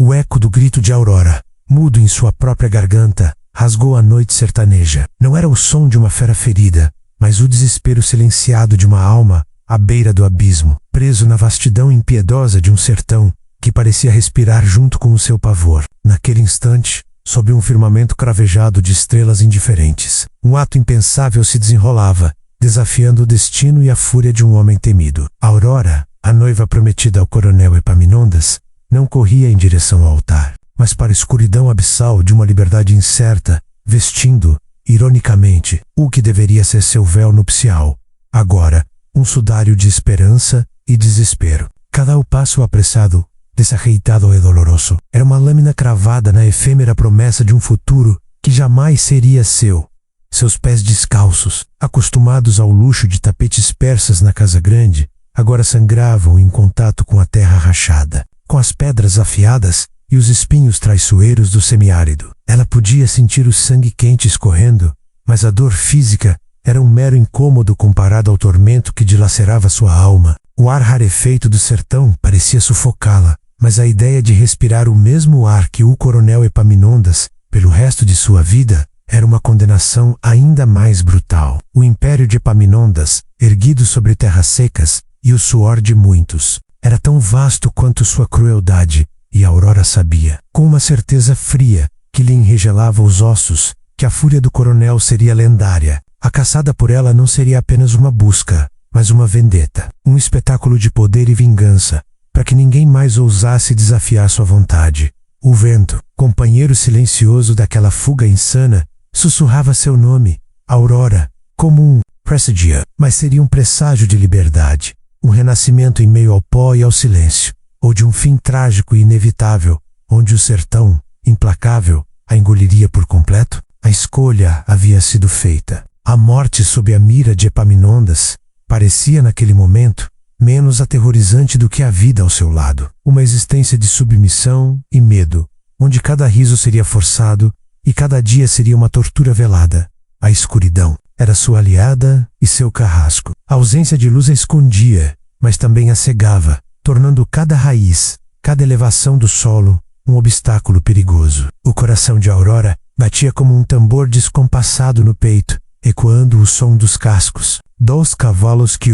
O eco do grito de Aurora, mudo em sua própria garganta, rasgou a noite sertaneja. Não era o som de uma fera ferida, mas o desespero silenciado de uma alma à beira do abismo, preso na vastidão impiedosa de um sertão que parecia respirar junto com o seu pavor. Naquele instante, sob um firmamento cravejado de estrelas indiferentes, um ato impensável se desenrolava, desafiando o destino e a fúria de um homem temido. Aurora, a noiva prometida ao coronel Epaminondas, não corria em direção ao altar, mas para a escuridão abissal de uma liberdade incerta, vestindo, ironicamente, o que deveria ser seu véu nupcial, agora, um sudário de esperança e desespero. Cada passo apressado, desajeitado e doloroso, era uma lâmina cravada na efêmera promessa de um futuro que jamais seria seu. Seus pés descalços, acostumados ao luxo de tapetes persas na casa grande, agora sangravam em contato com a terra rachada, com as pedras afiadas e os espinhos traiçoeiros do semiárido. Ela podia sentir o sangue quente escorrendo, mas a dor física era um mero incômodo comparado ao tormento que dilacerava sua alma. O ar rarefeito do sertão parecia sufocá-la, mas a ideia de respirar o mesmo ar que o coronel Epaminondas, pelo resto de sua vida, era uma condenação ainda mais brutal. O império de Epaminondas, erguido sobre terras secas, e o suor de muitos, era tão vasto quanto sua crueldade, e Aurora sabia, com uma certeza fria, que lhe enregelava os ossos, que a fúria do coronel seria lendária. A caçada por ela não seria apenas uma busca, mas uma vendetta, um espetáculo de poder e vingança, para que ninguém mais ousasse desafiar sua vontade. O vento, companheiro silencioso daquela fuga insana, sussurrava seu nome, Aurora, como um presagio, mas seria um presságio de liberdade, um renascimento em meio ao pó e ao silêncio, ou de um fim trágico e inevitável, onde o sertão, implacável, a engoliria por completo. A escolha havia sido feita. A morte sob a mira de Epaminondas parecia naquele momento menos aterrorizante do que a vida ao seu lado. Uma existência de submissão e medo, onde cada riso seria forçado e cada dia seria uma tortura velada. A escuridão era sua aliada e seu carrasco. A ausência de luz a escondia, mas também a cegava, tornando cada raiz, cada elevação do solo, um obstáculo perigoso. O coração de Aurora batia como um tambor descompassado no peito, ecoando o som dos cascos. 2 cavalos que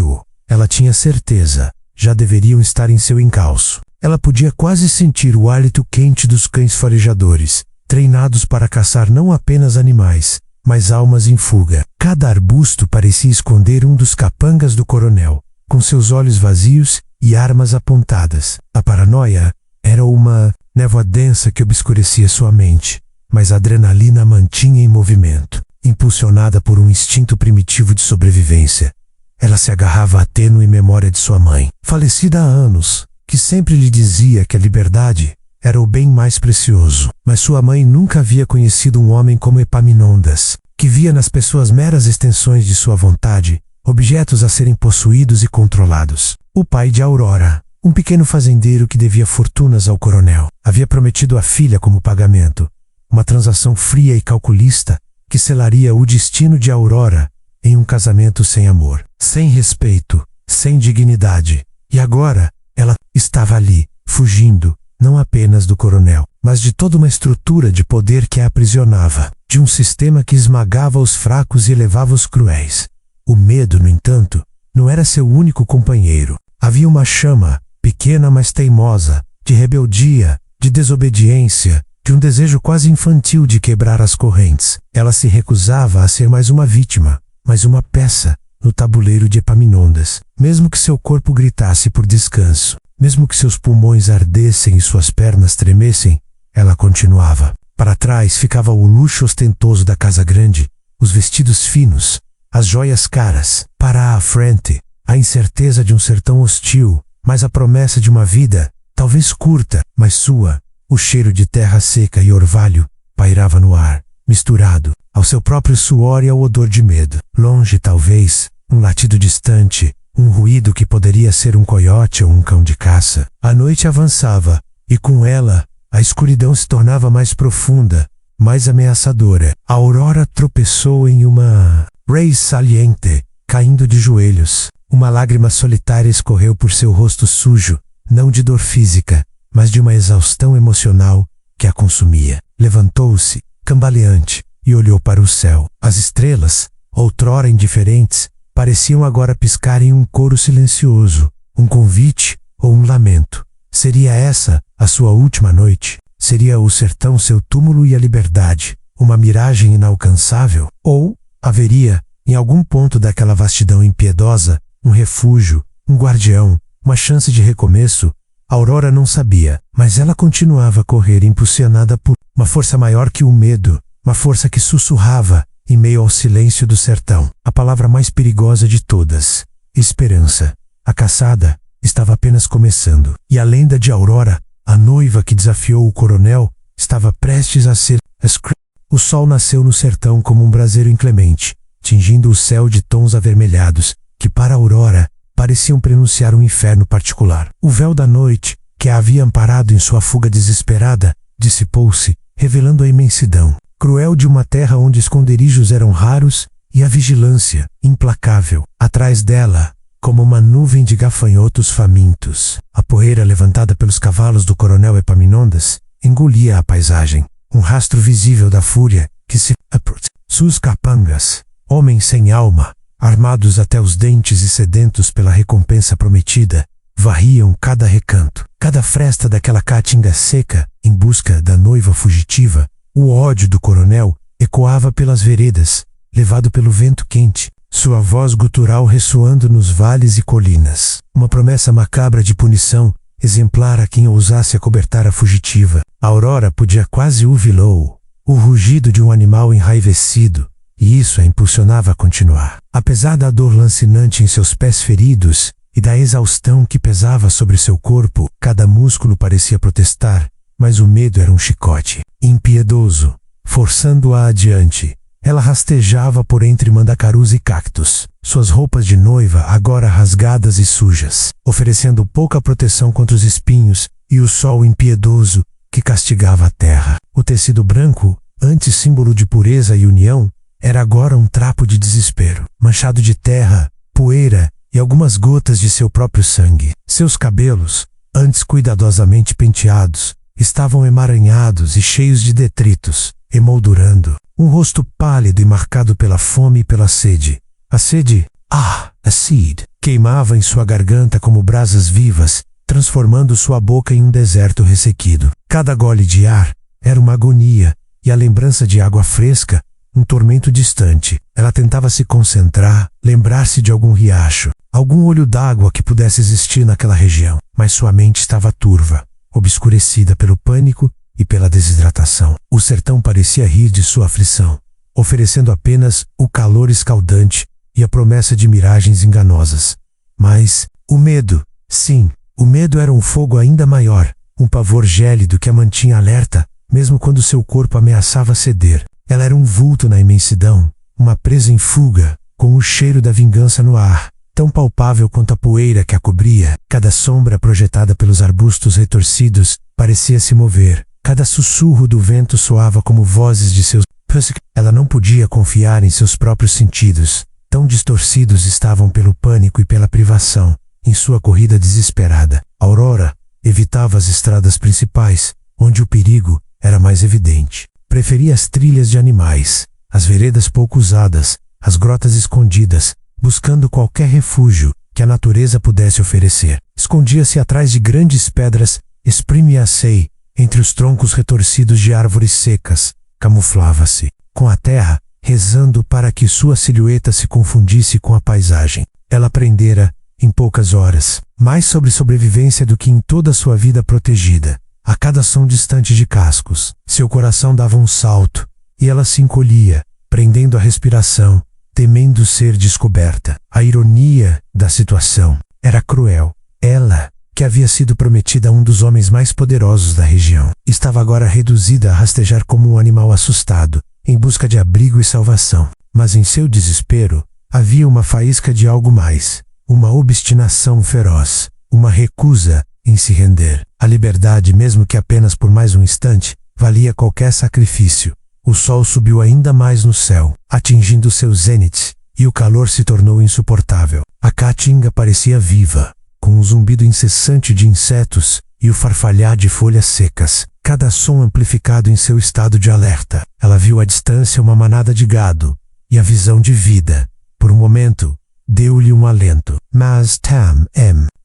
ela tinha certeza, já deveriam estar em seu encalço. Ela podia quase sentir o hálito quente dos cães farejadores, treinados para caçar não apenas animais, mas almas em fuga. Cada arbusto parecia esconder um dos capangas do coronel, com seus olhos vazios e armas apontadas. A paranoia era uma névoa densa que obscurecia sua mente, mas a adrenalina a mantinha em movimento. Impulsionada por um instinto primitivo de sobrevivência, ela se agarrava à tênue memória de sua mãe, falecida há anos, que sempre lhe dizia que a liberdade era o bem mais precioso. Mas sua mãe nunca havia conhecido um homem como Epaminondas, que via nas pessoas meras extensões de sua vontade, objetos a serem possuídos e controlados. O pai de Aurora, um pequeno fazendeiro que devia fortunas ao coronel, havia prometido a filha como pagamento, uma transação fria e calculista que selaria o destino de Aurora em um casamento sem amor, sem respeito, sem dignidade. E agora, ela estava ali, fugindo, não apenas do coronel, mas de toda uma estrutura de poder que a aprisionava, de um sistema que esmagava os fracos e elevava os cruéis. O medo, no entanto, não era seu único companheiro. Havia uma chama, pequena mas teimosa, de rebeldia, de desobediência, de um desejo quase infantil de quebrar as correntes. Ela se recusava a ser mais uma vítima, mas uma peça no tabuleiro de Epaminondas. Mesmo que seu corpo gritasse por descanso, mesmo que seus pulmões ardessem e suas pernas tremessem, ela continuava. Para trás ficava o luxo ostentoso da casa grande, os vestidos finos, as joias caras. Para a frente, a incerteza de um sertão hostil, mas a promessa de uma vida, talvez curta, mas sua. O cheiro de terra seca e orvalho pairava no ar, misturado ao seu próprio suor e ao odor de medo. Longe, talvez, um latido distante, um ruído que poderia ser um coiote ou um cão de caça. A noite avançava, e com ela, a escuridão se tornava mais profunda, mais ameaçadora. A Aurora tropeçou em uma raiz saliente, caindo de joelhos. Uma lágrima solitária escorreu por seu rosto sujo, não de dor física, mas de uma exaustão emocional que a consumia. Levantou-se, cambaleante, e olhou para o céu. As estrelas, outrora indiferentes, pareciam agora piscar em um coro silencioso, um convite ou um lamento. Seria essa a sua última noite? Seria o sertão seu túmulo e a liberdade, uma miragem inalcançável? Ou haveria, em algum ponto daquela vastidão impiedosa, um refúgio, um guardião, uma chance de recomeço? Aurora não sabia, mas ela continuava a correr impulsionada por uma força maior que o medo, uma força que sussurrava em meio ao silêncio do sertão. A palavra mais perigosa de todas: esperança. A caçada estava apenas começando, e a lenda de Aurora, a noiva que desafiou o coronel, estava prestes a ser escrita. O sol nasceu no sertão como um braseiro inclemente, tingindo o céu de tons avermelhados, que para Aurora pareciam prenunciar um inferno particular. O véu da noite, que a havia amparado em sua fuga desesperada, dissipou-se, revelando a imensidão cruel de uma terra onde esconderijos eram raros e a vigilância implacável. Atrás dela, como uma nuvem de gafanhotos famintos, a poeira levantada pelos cavalos do coronel Epaminondas engolia a paisagem, um rastro visível da fúria que se Sus capangas, homens sem alma, armados até os dentes e sedentos pela recompensa prometida, varriam cada recanto, cada fresta daquela caatinga seca, em busca da noiva fugitiva. O ódio do coronel ecoava pelas veredas, levado pelo vento quente, sua voz gutural ressoando nos vales e colinas. Uma promessa macabra de punição, exemplar a quem ousasse acobertar a fugitiva. A Aurora podia quase ouvi-lo, o rugido de um animal enraivecido, e isso a impulsionava a continuar. Apesar da dor lancinante em seus pés feridos e da exaustão que pesava sobre seu corpo, cada músculo parecia protestar, mas o medo era um chicote impiedoso, forçando-a adiante. Ela rastejava por entre mandacarus e cactos, suas roupas de noiva agora rasgadas e sujas, oferecendo pouca proteção contra os espinhos e o sol impiedoso que castigava a terra. O tecido branco, antes símbolo de pureza e união, era agora um trapo de desespero, manchado de terra, poeira e algumas gotas de seu próprio sangue. Seus cabelos, antes cuidadosamente penteados, estavam emaranhados e cheios de detritos, emoldurando. Um rosto pálido e marcado pela fome e pela sede. A sede, a sede, queimava em sua garganta como brasas vivas, transformando sua boca em um deserto ressequido. Cada gole de ar era uma agonia, e a lembrança de água fresca, um tormento distante. Ela tentava se concentrar, lembrar-se de algum riacho, algum olho d'água que pudesse existir naquela região, mas sua mente estava turva, obscurecida pelo pânico e pela desidratação. O sertão parecia rir de sua aflição, oferecendo apenas o calor escaldante e a promessa de miragens enganosas. Mas o medo, sim, o medo era um fogo ainda maior, um pavor gélido que a mantinha alerta, mesmo quando seu corpo ameaçava ceder. Ela era um vulto na imensidão, uma presa em fuga, com o cheiro da vingança no ar, tão palpável quanto a poeira que a cobria. Cada sombra projetada pelos arbustos retorcidos parecia se mover. Cada sussurro do vento soava como vozes de seus... Ela não podia confiar em seus próprios sentidos, tão distorcidos estavam pelo pânico e pela privação, em sua corrida desesperada. Aurora evitava as estradas principais, onde o perigo era mais evidente. Preferia as trilhas de animais, as veredas pouco usadas, as grotas escondidas, buscando qualquer refúgio que a natureza pudesse oferecer. Escondia-se atrás de grandes pedras, exprimia-se entre os troncos retorcidos de árvores secas, camuflava-se com a terra, rezando para que sua silhueta se confundisse com a paisagem. Ela aprendera, em poucas horas, mais sobre sobrevivência do que em toda a sua vida protegida. A cada som distante de cascos, seu coração dava um salto, e ela se encolhia, prendendo a respiração, temendo ser descoberta. A ironia da situação era cruel. Ela, que havia sido prometida a um dos homens mais poderosos da região, estava agora reduzida a rastejar como um animal assustado, em busca de abrigo e salvação. Mas em seu desespero, havia uma faísca de algo mais, uma obstinação feroz, uma recusa em se render. A liberdade, mesmo que apenas por mais um instante, valia qualquer sacrifício. O sol subiu ainda mais no céu, atingindo seu zênite, e o calor se tornou insuportável. A caatinga parecia viva, com um zumbido incessante de insetos e o farfalhar de folhas secas, cada som amplificado em seu estado de alerta. Ela viu à distância uma manada de gado, e a visão de vida, por um momento, deu-lhe um alento. Mas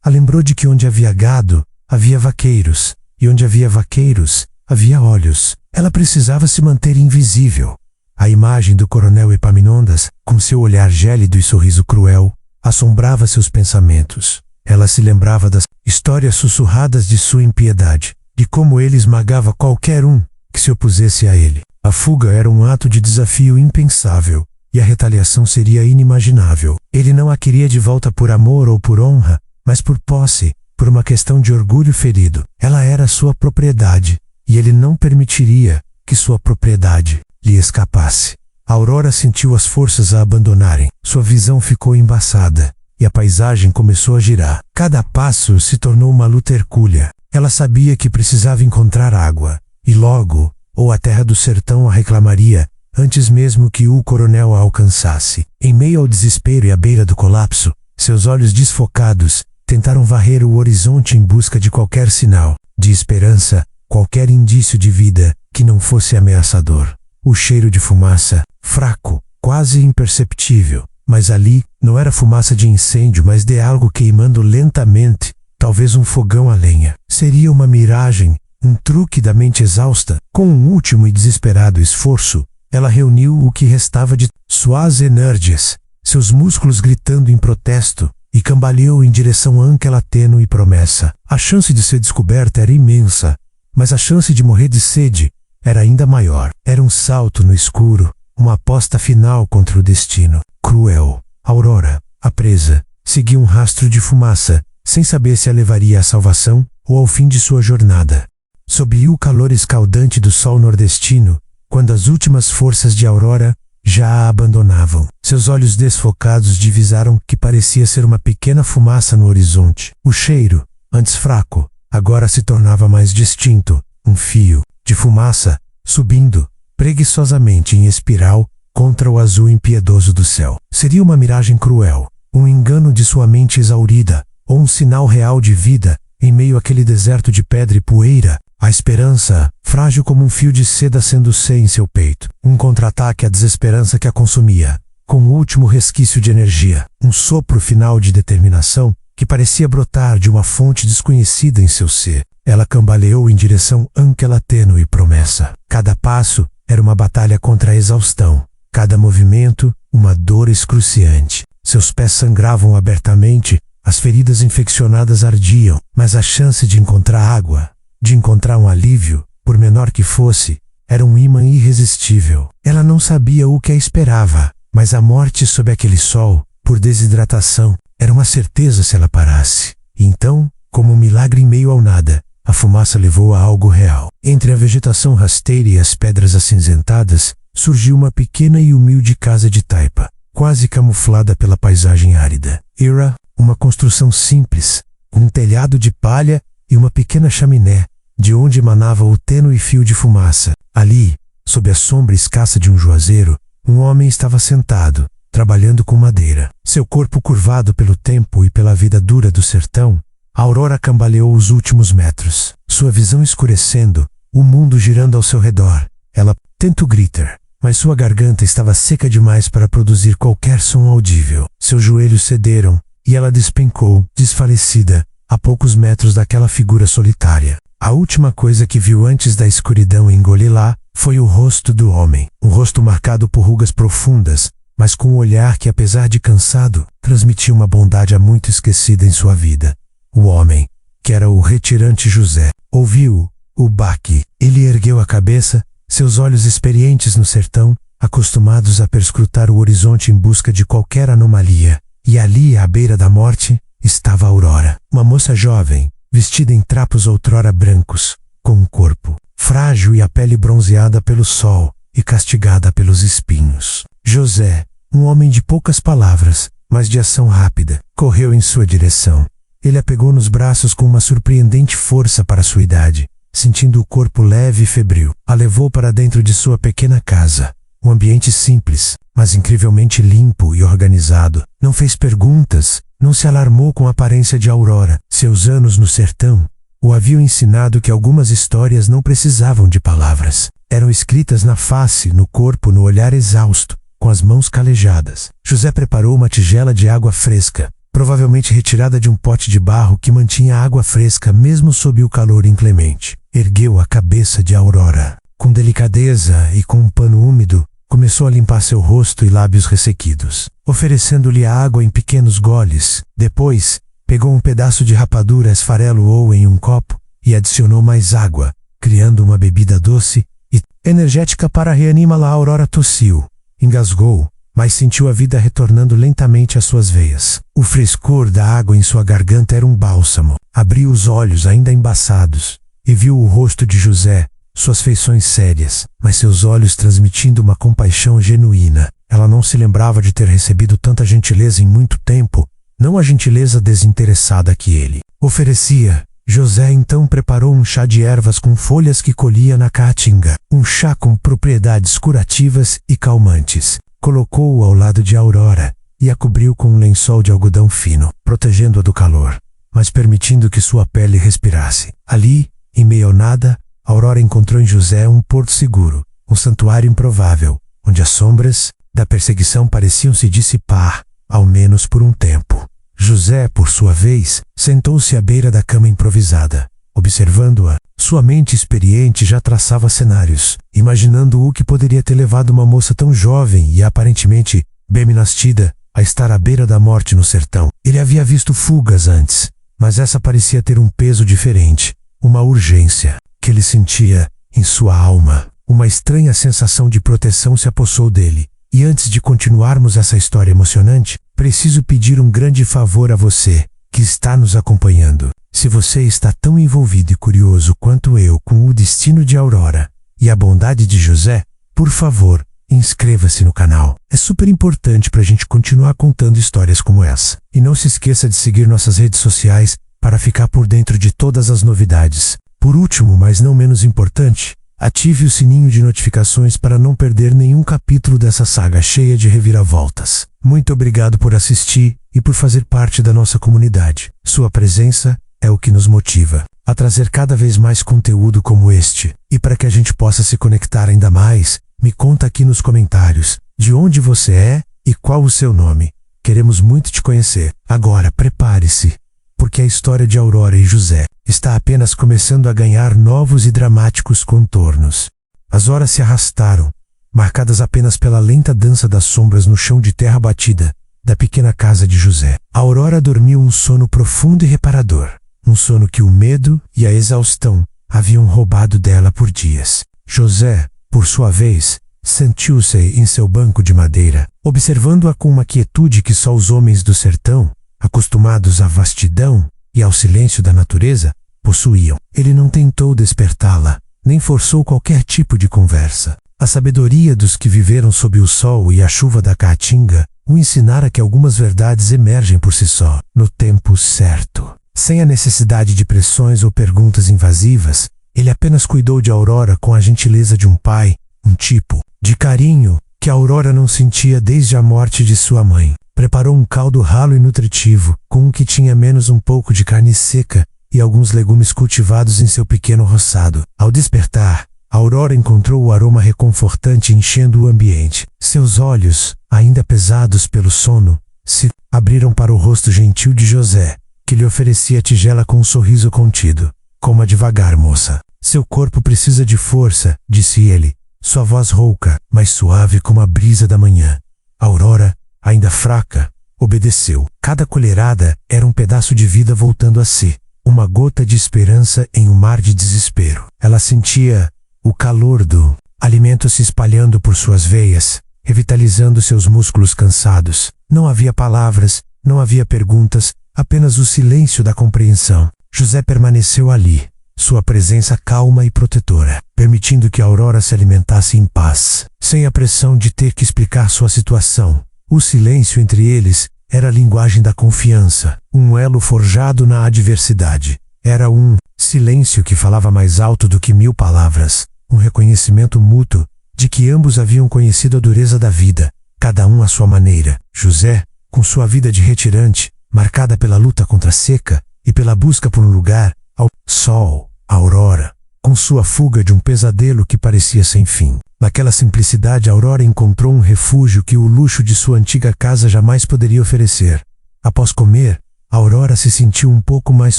a lembrou de que onde havia gado, havia vaqueiros, e onde havia vaqueiros, havia olhos. Ela precisava se manter invisível. A imagem do coronel Epaminondas, com seu olhar gélido e sorriso cruel, assombrava seus pensamentos. Ela se lembrava das histórias sussurradas de sua impiedade, de como ele esmagava qualquer um que se opusesse a ele. A fuga era um ato de desafio impensável, e a retaliação seria inimaginável. Ele não a queria de volta por amor ou por honra, mas por posse, por uma questão de orgulho ferido. Ela era sua propriedade, e ele não permitiria que sua propriedade lhe escapasse. Aurora sentiu as forças a abandonarem. Sua visão ficou embaçada, e a paisagem começou a girar. Cada passo se tornou uma luta hercúlea. Ela sabia que precisava encontrar água, e logo, ou a terra do sertão a reclamaria, antes mesmo que o coronel a alcançasse. Em meio ao desespero e à beira do colapso, seus olhos desfocados tentaram varrer o horizonte em busca de qualquer sinal de esperança, qualquer indício de vida que não fosse ameaçador. O cheiro de fumaça, fraco, quase imperceptível, mas ali não era fumaça de incêndio, mas de algo queimando lentamente, talvez um fogão a lenha. Seria uma miragem, um truque da mente exausta. Com um último e desesperado esforço, ela reuniu o que restava de suas energias, seus músculos gritando em protesto, e cambaleou em direção àquela tênue promessa. A chance de ser descoberta era imensa, mas a chance de morrer de sede era ainda maior. Era um salto no escuro, uma aposta final contra o destino cruel. Aurora, a presa, seguia um rastro de fumaça, sem saber se a levaria à salvação ou ao fim de sua jornada. Sob o calor escaldante do sol nordestino, quando as últimas forças de Aurora já a abandonavam, seus olhos desfocados divisaram que parecia ser uma pequena fumaça no horizonte. O cheiro, antes fraco, agora se tornava mais distinto, um fio de fumaça, subindo, preguiçosamente em espiral, contra o azul impiedoso do céu. Seria uma miragem cruel, um engano de sua mente exaurida, ou um sinal real de vida, em meio àquele deserto de pedra e poeira, a esperança, frágil como um fio de seda sendo-se em seu peito. Um contra-ataque à desesperança que a consumia, com o último resquício de energia. Um sopro final de determinação que parecia brotar de uma fonte desconhecida em seu ser. Ela cambaleou em direção àquela tênue promessa. Cada passo era uma batalha contra a exaustão. Cada movimento, uma dor excruciante. Seus pés sangravam abertamente, as feridas infeccionadas ardiam, mas a chance de encontrar água, de encontrar um alívio, por menor que fosse, era um ímã irresistível. Ela não sabia o que a esperava, mas a morte sob aquele sol, por desidratação, era uma certeza se ela parasse. E então, como um milagre em meio ao nada, a fumaça levou a algo real. Entre a vegetação rasteira e as pedras acinzentadas, surgiu uma pequena e humilde casa de taipa, quase camuflada pela paisagem árida. Era uma construção simples, com um telhado de palha e uma pequena chaminé, de onde emanava o tênue fio de fumaça. Ali, sob a sombra escassa de um juazeiro, um homem estava sentado, trabalhando com madeira. Seu corpo curvado pelo tempo e pela vida dura do sertão, Aurora cambaleou os últimos metros. Sua visão escurecendo, o mundo girando ao seu redor. Ela tentou gritar, mas sua garganta estava seca demais para produzir qualquer som audível. Seus joelhos cederam, e ela despencou, desfalecida, a poucos metros daquela figura solitária. A última coisa que viu antes da escuridão engolí-la foi o rosto do homem. Um rosto marcado por rugas profundas, mas com um olhar que, apesar de cansado, transmitia uma bondade há muito esquecida em sua vida. O homem, que era o retirante José, ouviu o baque. Ele ergueu a cabeça, seus olhos experientes no sertão, acostumados a perscrutar o horizonte em busca de qualquer anomalia. E ali, à beira da morte, estava Aurora, uma moça jovem, vestida em trapos outrora brancos, com um corpo frágil e a pele bronzeada pelo sol e castigada pelos espinhos. José, um homem de poucas palavras, mas de ação rápida, correu em sua direção. Ele a pegou nos braços com uma surpreendente força para sua idade, sentindo o corpo leve e febril. A levou para dentro de sua pequena casa, Um ambiente simples, mas incrivelmente limpo e organizado. Não fez perguntas, não se alarmou com a aparência de Aurora. Seus anos no sertão o haviam ensinado que algumas histórias não precisavam de palavras. Eram escritas na face, no corpo, no olhar exausto, com as mãos calejadas. José preparou uma tigela de água fresca, provavelmente retirada de um pote de barro que mantinha a água fresca mesmo sob o calor inclemente. Ergueu a cabeça de Aurora. Com delicadeza e com um pano úmido, começou a limpar seu rosto e lábios ressequidos, oferecendo-lhe a água em pequenos goles. Depois, pegou um pedaço de rapadura esfarelou em um copo e adicionou mais água, criando uma bebida doce e energética para reanimá-la. A Aurora tossiu, engasgou, mas sentiu a vida retornando lentamente às suas veias. O frescor da água em sua garganta era um bálsamo. Abriu os olhos ainda embaçados e viu o rosto de José, suas feições sérias, mas seus olhos transmitindo uma compaixão genuína. Ela não se lembrava de ter recebido tanta gentileza em muito tempo, não a gentileza desinteressada que ele oferecia. José então preparou um chá de ervas com folhas que colhia na caatinga, um chá com propriedades curativas e calmantes. Colocou-o ao lado de Aurora e a cobriu com um lençol de algodão fino, protegendo-a do calor, mas permitindo que sua pele respirasse. Ali, em meio ao nada, Aurora encontrou em José um porto seguro, um santuário improvável, onde as sombras da perseguição pareciam se dissipar, ao menos por um tempo. José, por sua vez, sentou-se à beira da cama improvisada. Observando-a, sua mente experiente já traçava cenários, imaginando o que poderia ter levado uma moça tão jovem e aparentemente bem nascida a estar à beira da morte no sertão. Ele havia visto fugas antes, mas essa parecia ter um peso diferente, uma urgência que ele sentia em sua alma. Uma estranha sensação de proteção se apossou dele. E antes de continuarmos essa história emocionante, preciso pedir um grande favor a você, que está nos acompanhando. Se você está tão envolvido e curioso quanto eu com o destino de Aurora e a bondade de José, por favor, inscreva-se no canal. É super importante para a gente continuar contando histórias como essa. E não se esqueça de seguir nossas redes sociais para ficar por dentro de todas as novidades. Por último, mas não menos importante, ative o sininho de notificações para não perder nenhum capítulo dessa saga cheia de reviravoltas. Muito obrigado por assistir e por fazer parte da nossa comunidade. Sua presença é o que nos motiva a trazer cada vez mais conteúdo como este. E para que a gente possa se conectar ainda mais, me conta aqui nos comentários de onde você é e qual o seu nome. Queremos muito te conhecer. Agora, prepare-se, porque a história de Aurora e José está apenas começando a ganhar novos e dramáticos contornos. As horas se arrastaram, marcadas apenas pela lenta dança das sombras no chão de terra batida da pequena casa de José. A Aurora dormiu um sono profundo e reparador, um sono que o medo e a exaustão haviam roubado dela por dias. José, por sua vez, sentiu-se em seu banco de madeira, observando-a com uma quietude que só os homens do sertão, acostumados à vastidão e ao silêncio da natureza, possuíam. Ele não tentou despertá-la, nem forçou qualquer tipo de conversa. A sabedoria dos que viveram sob o sol e a chuva da caatinga o ensinara que algumas verdades emergem por si só, no tempo certo. Sem a necessidade de pressões ou perguntas invasivas, ele apenas cuidou de Aurora com a gentileza de um pai, um tipo de carinho que a Aurora não sentia desde a morte de sua mãe. Preparou um caldo ralo e nutritivo, com o que tinha menos um pouco de carne seca e alguns legumes cultivados em seu pequeno roçado. Ao despertar, Aurora encontrou o aroma reconfortante enchendo o ambiente. Seus olhos, ainda pesados pelo sono, se abriram para o rosto gentil de José, que lhe oferecia a tigela com um sorriso contido. Coma devagar, moça. Seu corpo precisa de força, disse ele, sua voz rouca, mas suave como a brisa da manhã. Aurora, ainda fraca, obedeceu. Cada colherada era um pedaço de vida voltando a si, uma gota de esperança em um mar de desespero. Ela sentia o calor do alimento se espalhando por suas veias, revitalizando seus músculos cansados. Não havia palavras, não havia perguntas, apenas o silêncio da compreensão. José permaneceu ali, sua presença calma e protetora, permitindo que Aurora se alimentasse em paz, sem a pressão de ter que explicar sua situação. O silêncio entre eles era a linguagem da confiança, um elo forjado na adversidade. Era um silêncio que falava mais alto do que 1000 palavras, um reconhecimento mútuo de que ambos haviam conhecido a dureza da vida, cada um à sua maneira. José, com sua vida de retirante, marcada pela luta contra a seca e pela busca por um lugar ao sol, a aurora, com sua fuga de um pesadelo que parecia sem fim. Naquela simplicidade, Aurora encontrou um refúgio que o luxo de sua antiga casa jamais poderia oferecer. Após comer, Aurora se sentiu um pouco mais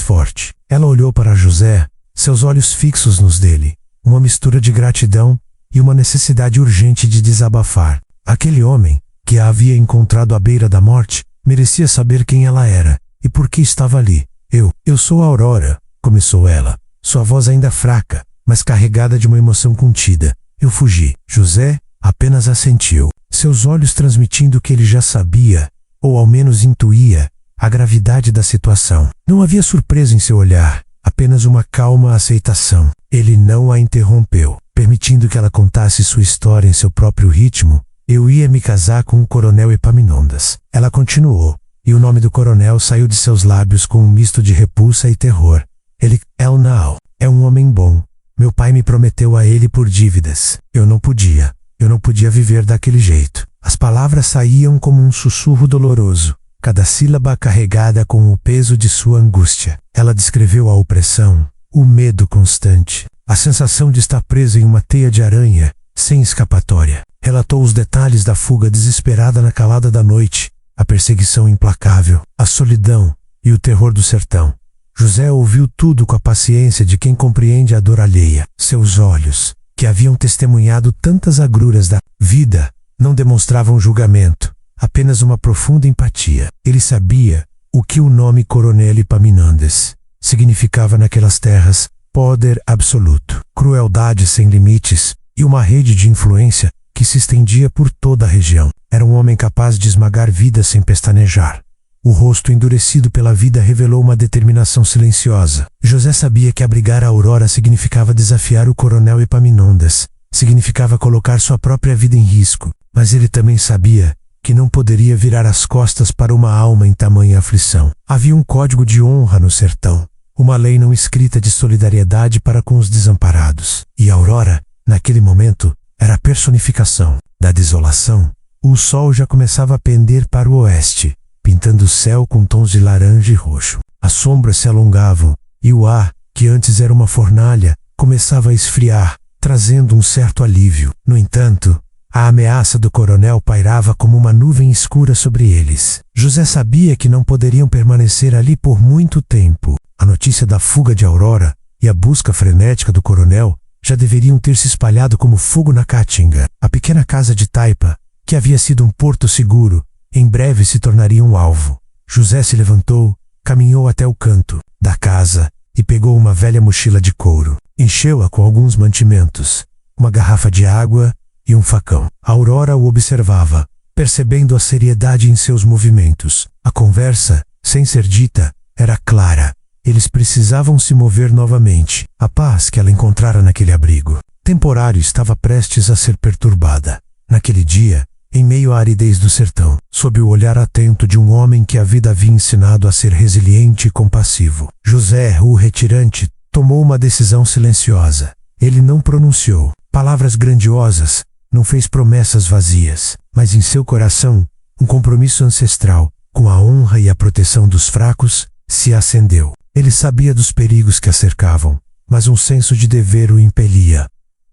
forte. Ela olhou para José, seus olhos fixos nos dele, uma mistura de gratidão e uma necessidade urgente de desabafar. Aquele homem, que a havia encontrado à beira da morte, merecia saber quem ela era e por que estava ali. Eu sou Aurora, começou ela, sua voz ainda fraca, mas carregada de uma emoção contida. Eu fugi. José apenas assentiu, seus olhos transmitindo que ele já sabia, ou ao menos intuía, a gravidade da situação. Não havia surpresa em seu olhar, apenas uma calma aceitação. Ele não a interrompeu, permitindo que ela contasse sua história em seu próprio ritmo. Eu ia me casar com o coronel Epaminondas. Ela continuou, e o nome do coronel saiu de seus lábios com um misto de repulsa e terror. Ele é um homem bom. Meu pai me prometeu a ele por dívidas. Eu não podia viver daquele jeito. As palavras saíam como um sussurro doloroso, cada sílaba carregada com o peso de sua angústia. Ela descreveu a opressão, o medo constante, a sensação de estar presa em uma teia de aranha, sem escapatória. Relatou os detalhes da fuga desesperada na calada da noite, a perseguição implacável, a solidão e o terror do sertão. José ouviu tudo com a paciência de quem compreende a dor alheia. Seus olhos, que haviam testemunhado tantas agruras da vida, não demonstravam julgamento, apenas uma profunda empatia. Ele sabia o que o nome Coronel Epaminondas significava naquelas terras: poder absoluto, crueldade sem limites e uma rede de influência que se estendia por toda a região. Era um homem capaz de esmagar vidas sem pestanejar. O rosto endurecido pela vida revelou uma determinação silenciosa. José sabia que abrigar a Aurora significava desafiar o coronel Epaminondas, significava colocar sua própria vida em risco, mas ele também sabia que não poderia virar as costas para uma alma em tamanha aflição. Havia um código de honra no sertão, uma lei não escrita de solidariedade para com os desamparados. E Aurora, naquele momento, era a personificação da desolação. O sol já começava a pender para o oeste, pintando o céu com tons de laranja e roxo. As sombras se alongavam, e o ar, que antes era uma fornalha, começava a esfriar, trazendo um certo alívio. No entanto, a ameaça do coronel pairava como uma nuvem escura sobre eles. José sabia que não poderiam permanecer ali por muito tempo. A notícia da fuga de Aurora e a busca frenética do coronel já deveriam ter se espalhado como fogo na caatinga. A pequena casa de taipa, que havia sido um porto seguro, em breve se tornaria um alvo. José se levantou, caminhou até o canto da casa e pegou uma velha mochila de couro. Encheu-a com alguns mantimentos, uma garrafa de água e um facão. A Aurora o observava, percebendo a seriedade em seus movimentos. A conversa, sem ser dita, era clara. Eles precisavam se mover novamente. A paz que ela encontrara naquele abrigo temporário estava prestes a ser perturbada. Naquele dia, em meio à aridez do sertão, sob o olhar atento de um homem que a vida havia ensinado a ser resiliente e compassivo, José, o retirante, tomou uma decisão silenciosa. Ele não pronunciou palavras grandiosas, não fez promessas vazias, mas em seu coração, um compromisso ancestral, com a honra e a proteção dos fracos, se acendeu. Ele sabia dos perigos que a cercavam, mas um senso de dever o impelia.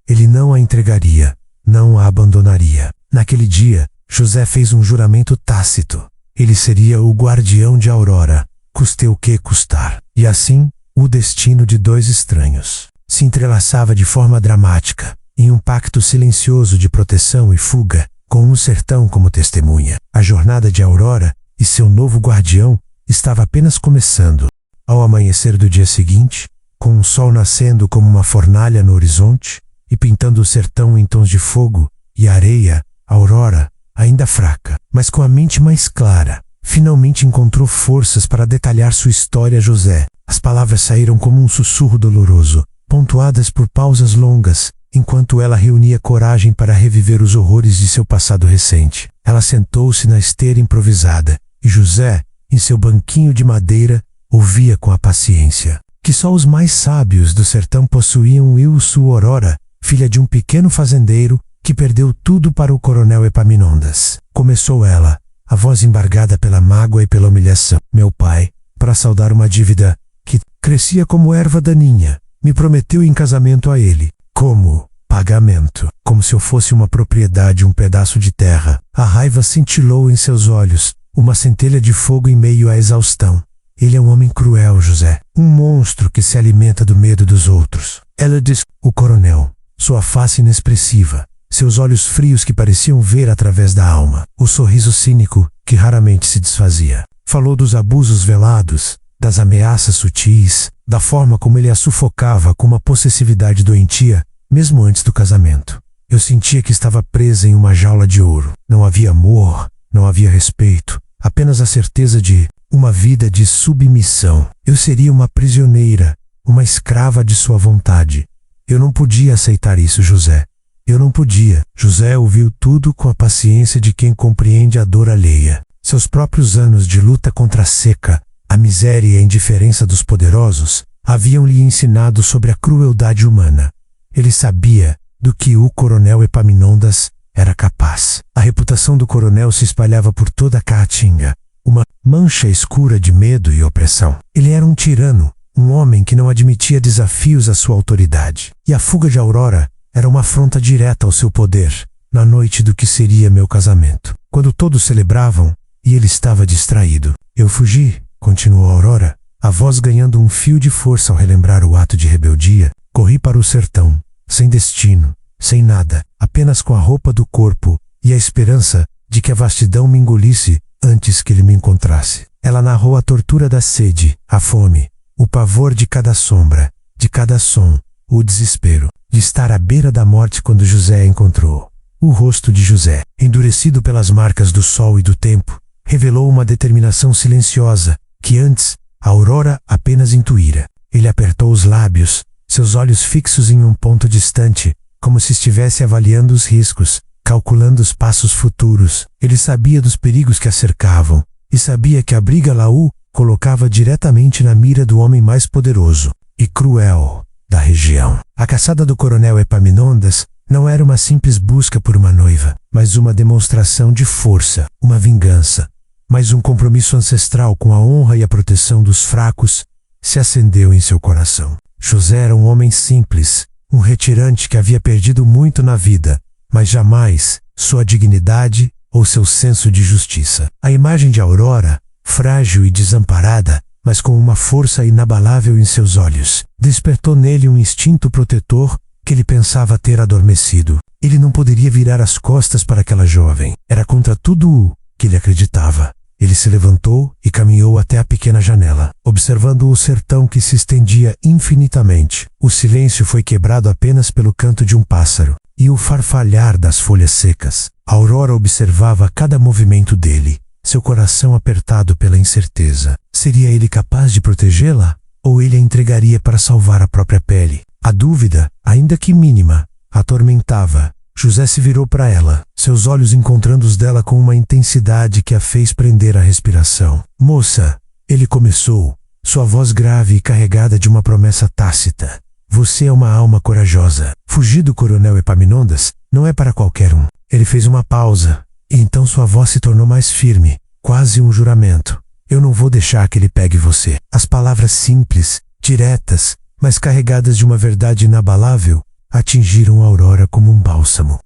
Ele não a entregaria, não a abandonaria. Naquele dia, José fez um juramento tácito. Ele seria o guardião de Aurora, custe o que custar. E assim, o destino de dois estranhos se entrelaçava de forma dramática, em um pacto silencioso de proteção e fuga, com o sertão como testemunha. A jornada de Aurora e seu novo guardião estava apenas começando. Ao amanhecer do dia seguinte, com o sol nascendo como uma fornalha no horizonte e pintando o sertão em tons de fogo e areia, Aurora, ainda fraca, mas com a mente mais clara, finalmente encontrou forças para detalhar sua história a José. As palavras saíram como um sussurro doloroso, pontuadas por pausas longas, enquanto ela reunia coragem para reviver os horrores de seu passado recente. Ela sentou-se na esteira improvisada, e José, em seu banquinho de madeira, ouvia com a paciência que só os mais sábios do sertão possuíam. Sua Aurora, filha de um pequeno fazendeiro, que perdeu tudo para o coronel Epaminondas. Começou ela, a voz embargada pela mágoa e pela humilhação. Meu pai, para saldar uma dívida que crescia como erva daninha, me prometeu em casamento a ele, como pagamento, como se eu fosse uma propriedade, um pedaço de terra. A raiva cintilou em seus olhos, uma centelha de fogo em meio à exaustão. Ele é um homem cruel, José, um monstro que se alimenta do medo dos outros. Ela disse, o coronel, sua face inexpressiva, seus olhos frios que pareciam ver através da alma, o sorriso cínico que raramente se desfazia. Falou dos abusos velados, das ameaças sutis, da forma como ele a sufocava com uma possessividade doentia, mesmo antes do casamento. Eu sentia que estava presa em uma jaula de ouro. Não havia amor, não havia respeito, apenas a certeza de uma vida de submissão. Eu seria uma prisioneira, uma escrava de sua vontade. Eu não podia aceitar isso, José. Eu não podia. José ouviu tudo com a paciência de quem compreende a dor alheia. Seus próprios anos de luta contra a seca, a miséria e a indiferença dos poderosos haviam lhe ensinado sobre a crueldade humana. Ele sabia do que o coronel Epaminondas era capaz. A reputação do coronel se espalhava por toda a Caatinga, uma mancha escura de medo e opressão. Ele era um tirano, um homem que não admitia desafios à sua autoridade. E a fuga de Aurora era uma afronta direta ao seu poder, na noite do que seria meu casamento. Quando todos celebravam, e ele estava distraído. Eu fugi, continuou Aurora, a voz ganhando um fio de força ao relembrar o ato de rebeldia. Corri para o sertão, sem destino, sem nada, apenas com a roupa do corpo e a esperança de que a vastidão me engolisse antes que ele me encontrasse. Ela narrou a tortura da sede, a fome, o pavor de cada sombra, de cada som, o desespero de estar à beira da morte quando José a encontrou. O rosto de José, endurecido pelas marcas do sol e do tempo, revelou uma determinação silenciosa que antes a Aurora apenas intuíra. Ele apertou os lábios, seus olhos fixos em um ponto distante, como se estivesse avaliando os riscos, calculando os passos futuros. Ele sabia dos perigos que a cercavam, e sabia que a briga Laú colocava diretamente na mira do homem mais poderoso e cruel da região. A caçada do coronel Epaminondas não era uma simples busca por uma noiva, mas uma demonstração de força, uma vingança. Mas um compromisso ancestral com a honra e a proteção dos fracos se acendeu em seu coração. José era um homem simples, um retirante que havia perdido muito na vida, mas jamais sua dignidade ou seu senso de justiça. A imagem de Aurora, frágil e desamparada, mas com uma força inabalável em seus olhos, despertou nele um instinto protetor que ele pensava ter adormecido. Ele não poderia virar as costas para aquela jovem. Era contra tudo o que ele acreditava. Ele se levantou e caminhou até a pequena janela, observando o sertão que se estendia infinitamente. O silêncio foi quebrado apenas pelo canto de um pássaro e o farfalhar das folhas secas. A Aurora observava cada movimento dele, seu coração apertado pela incerteza. Seria ele capaz de protegê-la? Ou ele a entregaria para salvar a própria pele? A dúvida, ainda que mínima, a atormentava. José se virou para ela, seus olhos encontrando os dela com uma intensidade que a fez prender a respiração. Moça, ele começou, sua voz grave e carregada de uma promessa tácita. Você é uma alma corajosa. Fugir do coronel Epaminondas não é para qualquer um. Ele fez uma pausa, e então sua voz se tornou mais firme, quase um juramento. Eu não vou deixar que ele pegue você. As palavras simples, diretas, mas carregadas de uma verdade inabalável, atingiram Aurora como um bálsamo.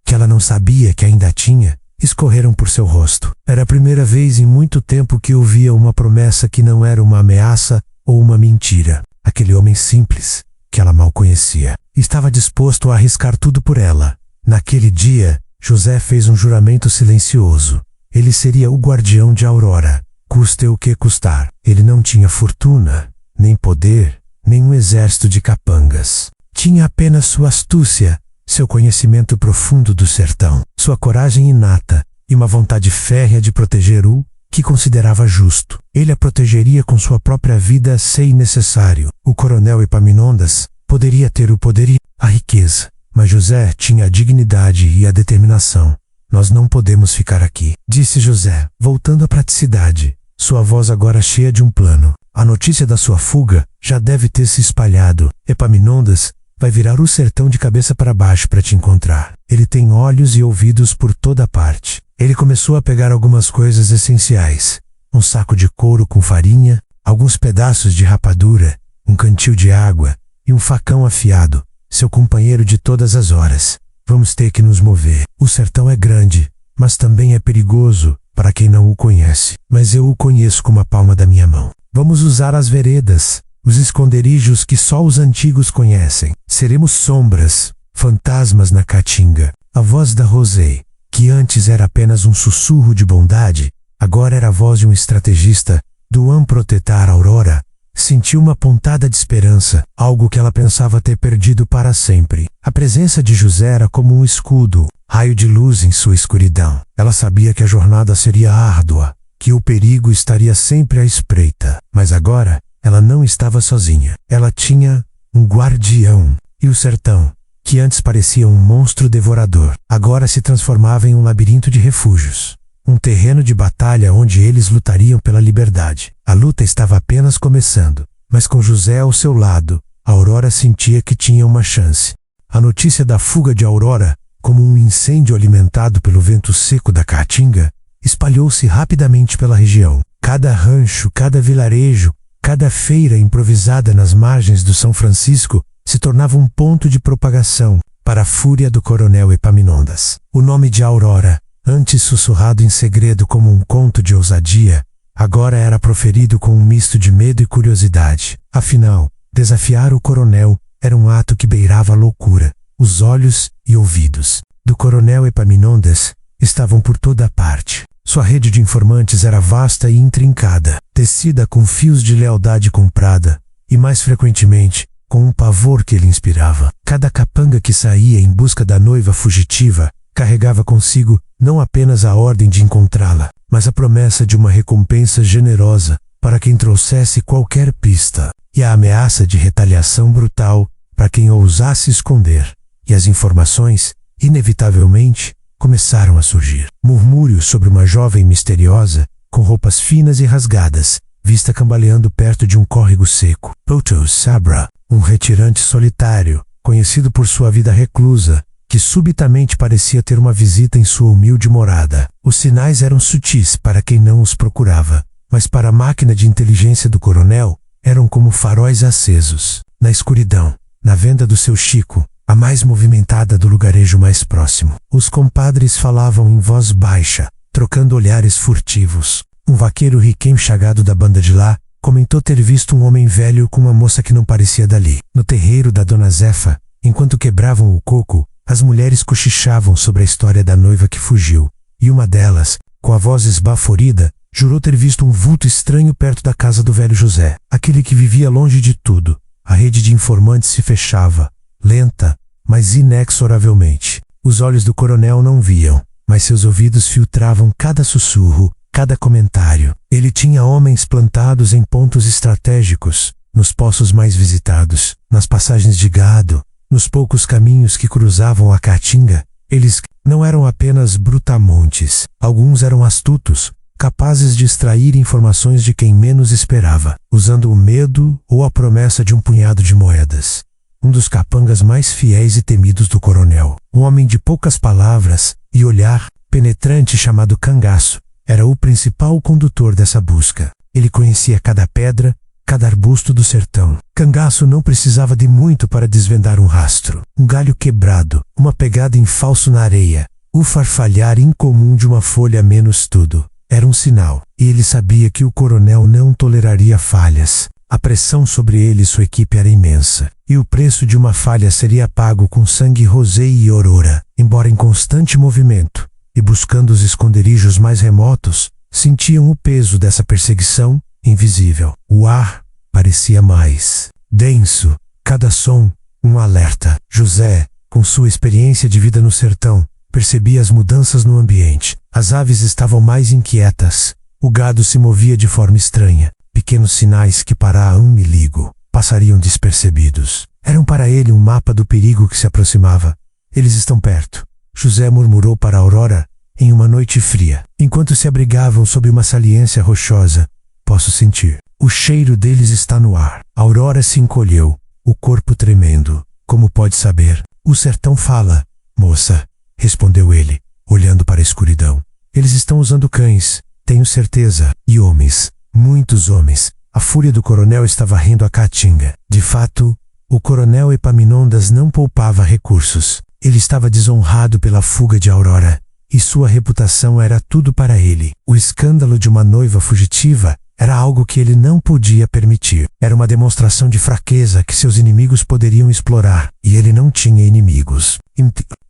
Que ela não sabia que ainda tinha, escorreram por seu rosto. Era a primeira vez em muito tempo que ouvia uma promessa que não era uma ameaça ou uma mentira. Aquele homem simples, que ela mal conhecia, estava disposto a arriscar tudo por ela. Naquele dia, José fez um juramento silencioso. Ele seria o guardião de Aurora, custe o que custar. Ele não tinha fortuna, nem poder, nem um exército de capangas. Tinha apenas sua astúcia, seu conhecimento profundo do sertão, sua coragem inata e uma vontade férrea de proteger o que considerava justo. Ele a protegeria com sua própria vida se necessário. O coronel Epaminondas poderia ter o poder e a riqueza, mas José tinha a dignidade e a determinação. Nós não podemos ficar aqui, disse José, voltando à praticidade, sua voz agora cheia de um plano. A notícia da sua fuga já deve ter se espalhado. Epaminondas vai virar o sertão de cabeça para baixo para te encontrar. Ele tem olhos e ouvidos por toda parte. Ele começou a pegar algumas coisas essenciais. Um saco de couro com farinha, alguns pedaços de rapadura, um cantil de água e um facão afiado, seu companheiro de todas as horas. Vamos ter que nos mover. O sertão é grande, mas também é perigoso para quem não o conhece. Mas eu o conheço como a palma da minha mão. Vamos usar as veredas, os esconderijos que só os antigos conhecem. Seremos sombras, fantasmas na caatinga. A voz da Rosé, que antes era apenas um sussurro de bondade, agora era a voz de um estrategista, Duan Protetar Aurora, sentiu uma pontada de esperança, algo que ela pensava ter perdido para sempre. A presença de José era como um escudo, raio de luz em sua escuridão. Ela sabia que a jornada seria árdua, que o perigo estaria sempre à espreita. Mas agora, ela não estava sozinha. Ela tinha um guardião. E o sertão, que antes parecia um monstro devorador, agora se transformava em um labirinto de refúgios. Um terreno de batalha onde eles lutariam pela liberdade. A luta estava apenas começando, mas com José ao seu lado, Aurora sentia que tinha uma chance. A notícia da fuga de Aurora, como um incêndio alimentado pelo vento seco da caatinga, espalhou-se rapidamente pela região. Cada rancho, cada vilarejo, cada feira improvisada nas margens do São Francisco se tornava um ponto de propagação para a fúria do coronel Epaminondas. O nome de Aurora, antes sussurrado em segredo como um conto de ousadia, agora era proferido com um misto de medo e curiosidade. Afinal, desafiar o coronel era um ato que beirava a loucura. Os olhos e ouvidos do coronel Epaminondas estavam por toda parte. Sua rede de informantes era vasta e intrincada, tecida com fios de lealdade comprada, e mais frequentemente, com um pavor que ele inspirava. Cada capanga que saía em busca da noiva fugitiva carregava consigo não apenas a ordem de encontrá-la, mas a promessa de uma recompensa generosa para quem trouxesse qualquer pista, e a ameaça de retaliação brutal para quem ousasse esconder. E as informações, inevitavelmente, começaram a surgir. Murmúrios sobre uma jovem misteriosa, com roupas finas e rasgadas, vista cambaleando perto de um córrego seco. Poto Sabra, um retirante solitário, conhecido por sua vida reclusa, que subitamente parecia ter uma visita em sua humilde morada. Os sinais eram sutis para quem não os procurava, mas para a máquina de inteligência do coronel, eram como faróis acesos. Na escuridão, na venda do seu Chico, a mais movimentada do lugarejo mais próximo, os compadres falavam em voz baixa, trocando olhares furtivos. Um vaqueiro riquenho chagado da banda de lá comentou ter visto um homem velho com uma moça que não parecia dali. No terreiro da Dona Zefa, enquanto quebravam o coco, as mulheres cochichavam sobre a história da noiva que fugiu, e uma delas, com a voz esbaforida, jurou ter visto um vulto estranho perto da casa do velho José, aquele que vivia longe de tudo. A rede de informantes se fechava, lenta, mas inexoravelmente. Os olhos do coronel não viam, mas seus ouvidos filtravam cada sussurro, cada comentário. Ele tinha homens plantados em pontos estratégicos, nos poços mais visitados, nas passagens de gado, nos poucos caminhos que cruzavam a caatinga. Eles não eram apenas brutamontes, alguns eram astutos, capazes de extrair informações de quem menos esperava, usando o medo ou a promessa de um punhado de moedas. Um dos capangas mais fiéis e temidos do coronel, um homem de poucas palavras e olhar penetrante chamado Cangaço, era o principal condutor dessa busca. Ele conhecia cada pedra, cada arbusto do sertão. Cangaço não precisava de muito para desvendar um rastro, um galho quebrado, uma pegada em falso na areia, o farfalhar incomum de uma folha menos tudo. Era um sinal, e ele sabia que o coronel não toleraria falhas. A pressão sobre ele e sua equipe era imensa, e o preço de uma falha seria pago com sangue Rosé e Aurora. Embora em constante movimento, e buscando os esconderijos mais remotos, sentiam o peso dessa perseguição invisível. O ar parecia mais denso, cada som um alerta. José, com sua experiência de vida no sertão, percebia as mudanças no ambiente. As aves estavam mais inquietas, o gado se movia de forma estranha. Pequenos sinais que para a ligo passariam despercebidos. Eram para ele um mapa do perigo que se aproximava. Eles estão perto, José murmurou para Aurora em uma noite fria, enquanto se abrigavam sob uma saliência rochosa. Posso sentir. O cheiro deles está no ar. Aurora se encolheu, o corpo tremendo. Como pode saber? O sertão fala, moça. respondeu ele, olhando para a escuridão. Eles estão usando cães, tenho certeza, e homens, muitos homens. A fúria do coronel estava rindo a Caatinga. De fato, o coronel Epaminondas não poupava recursos. Ele estava desonrado pela fuga de Aurora, e sua reputação era tudo para ele. O escândalo de uma noiva fugitiva era algo que ele não podia permitir. Era uma demonstração de fraqueza que seus inimigos poderiam explorar, e ele não tinha inimigos.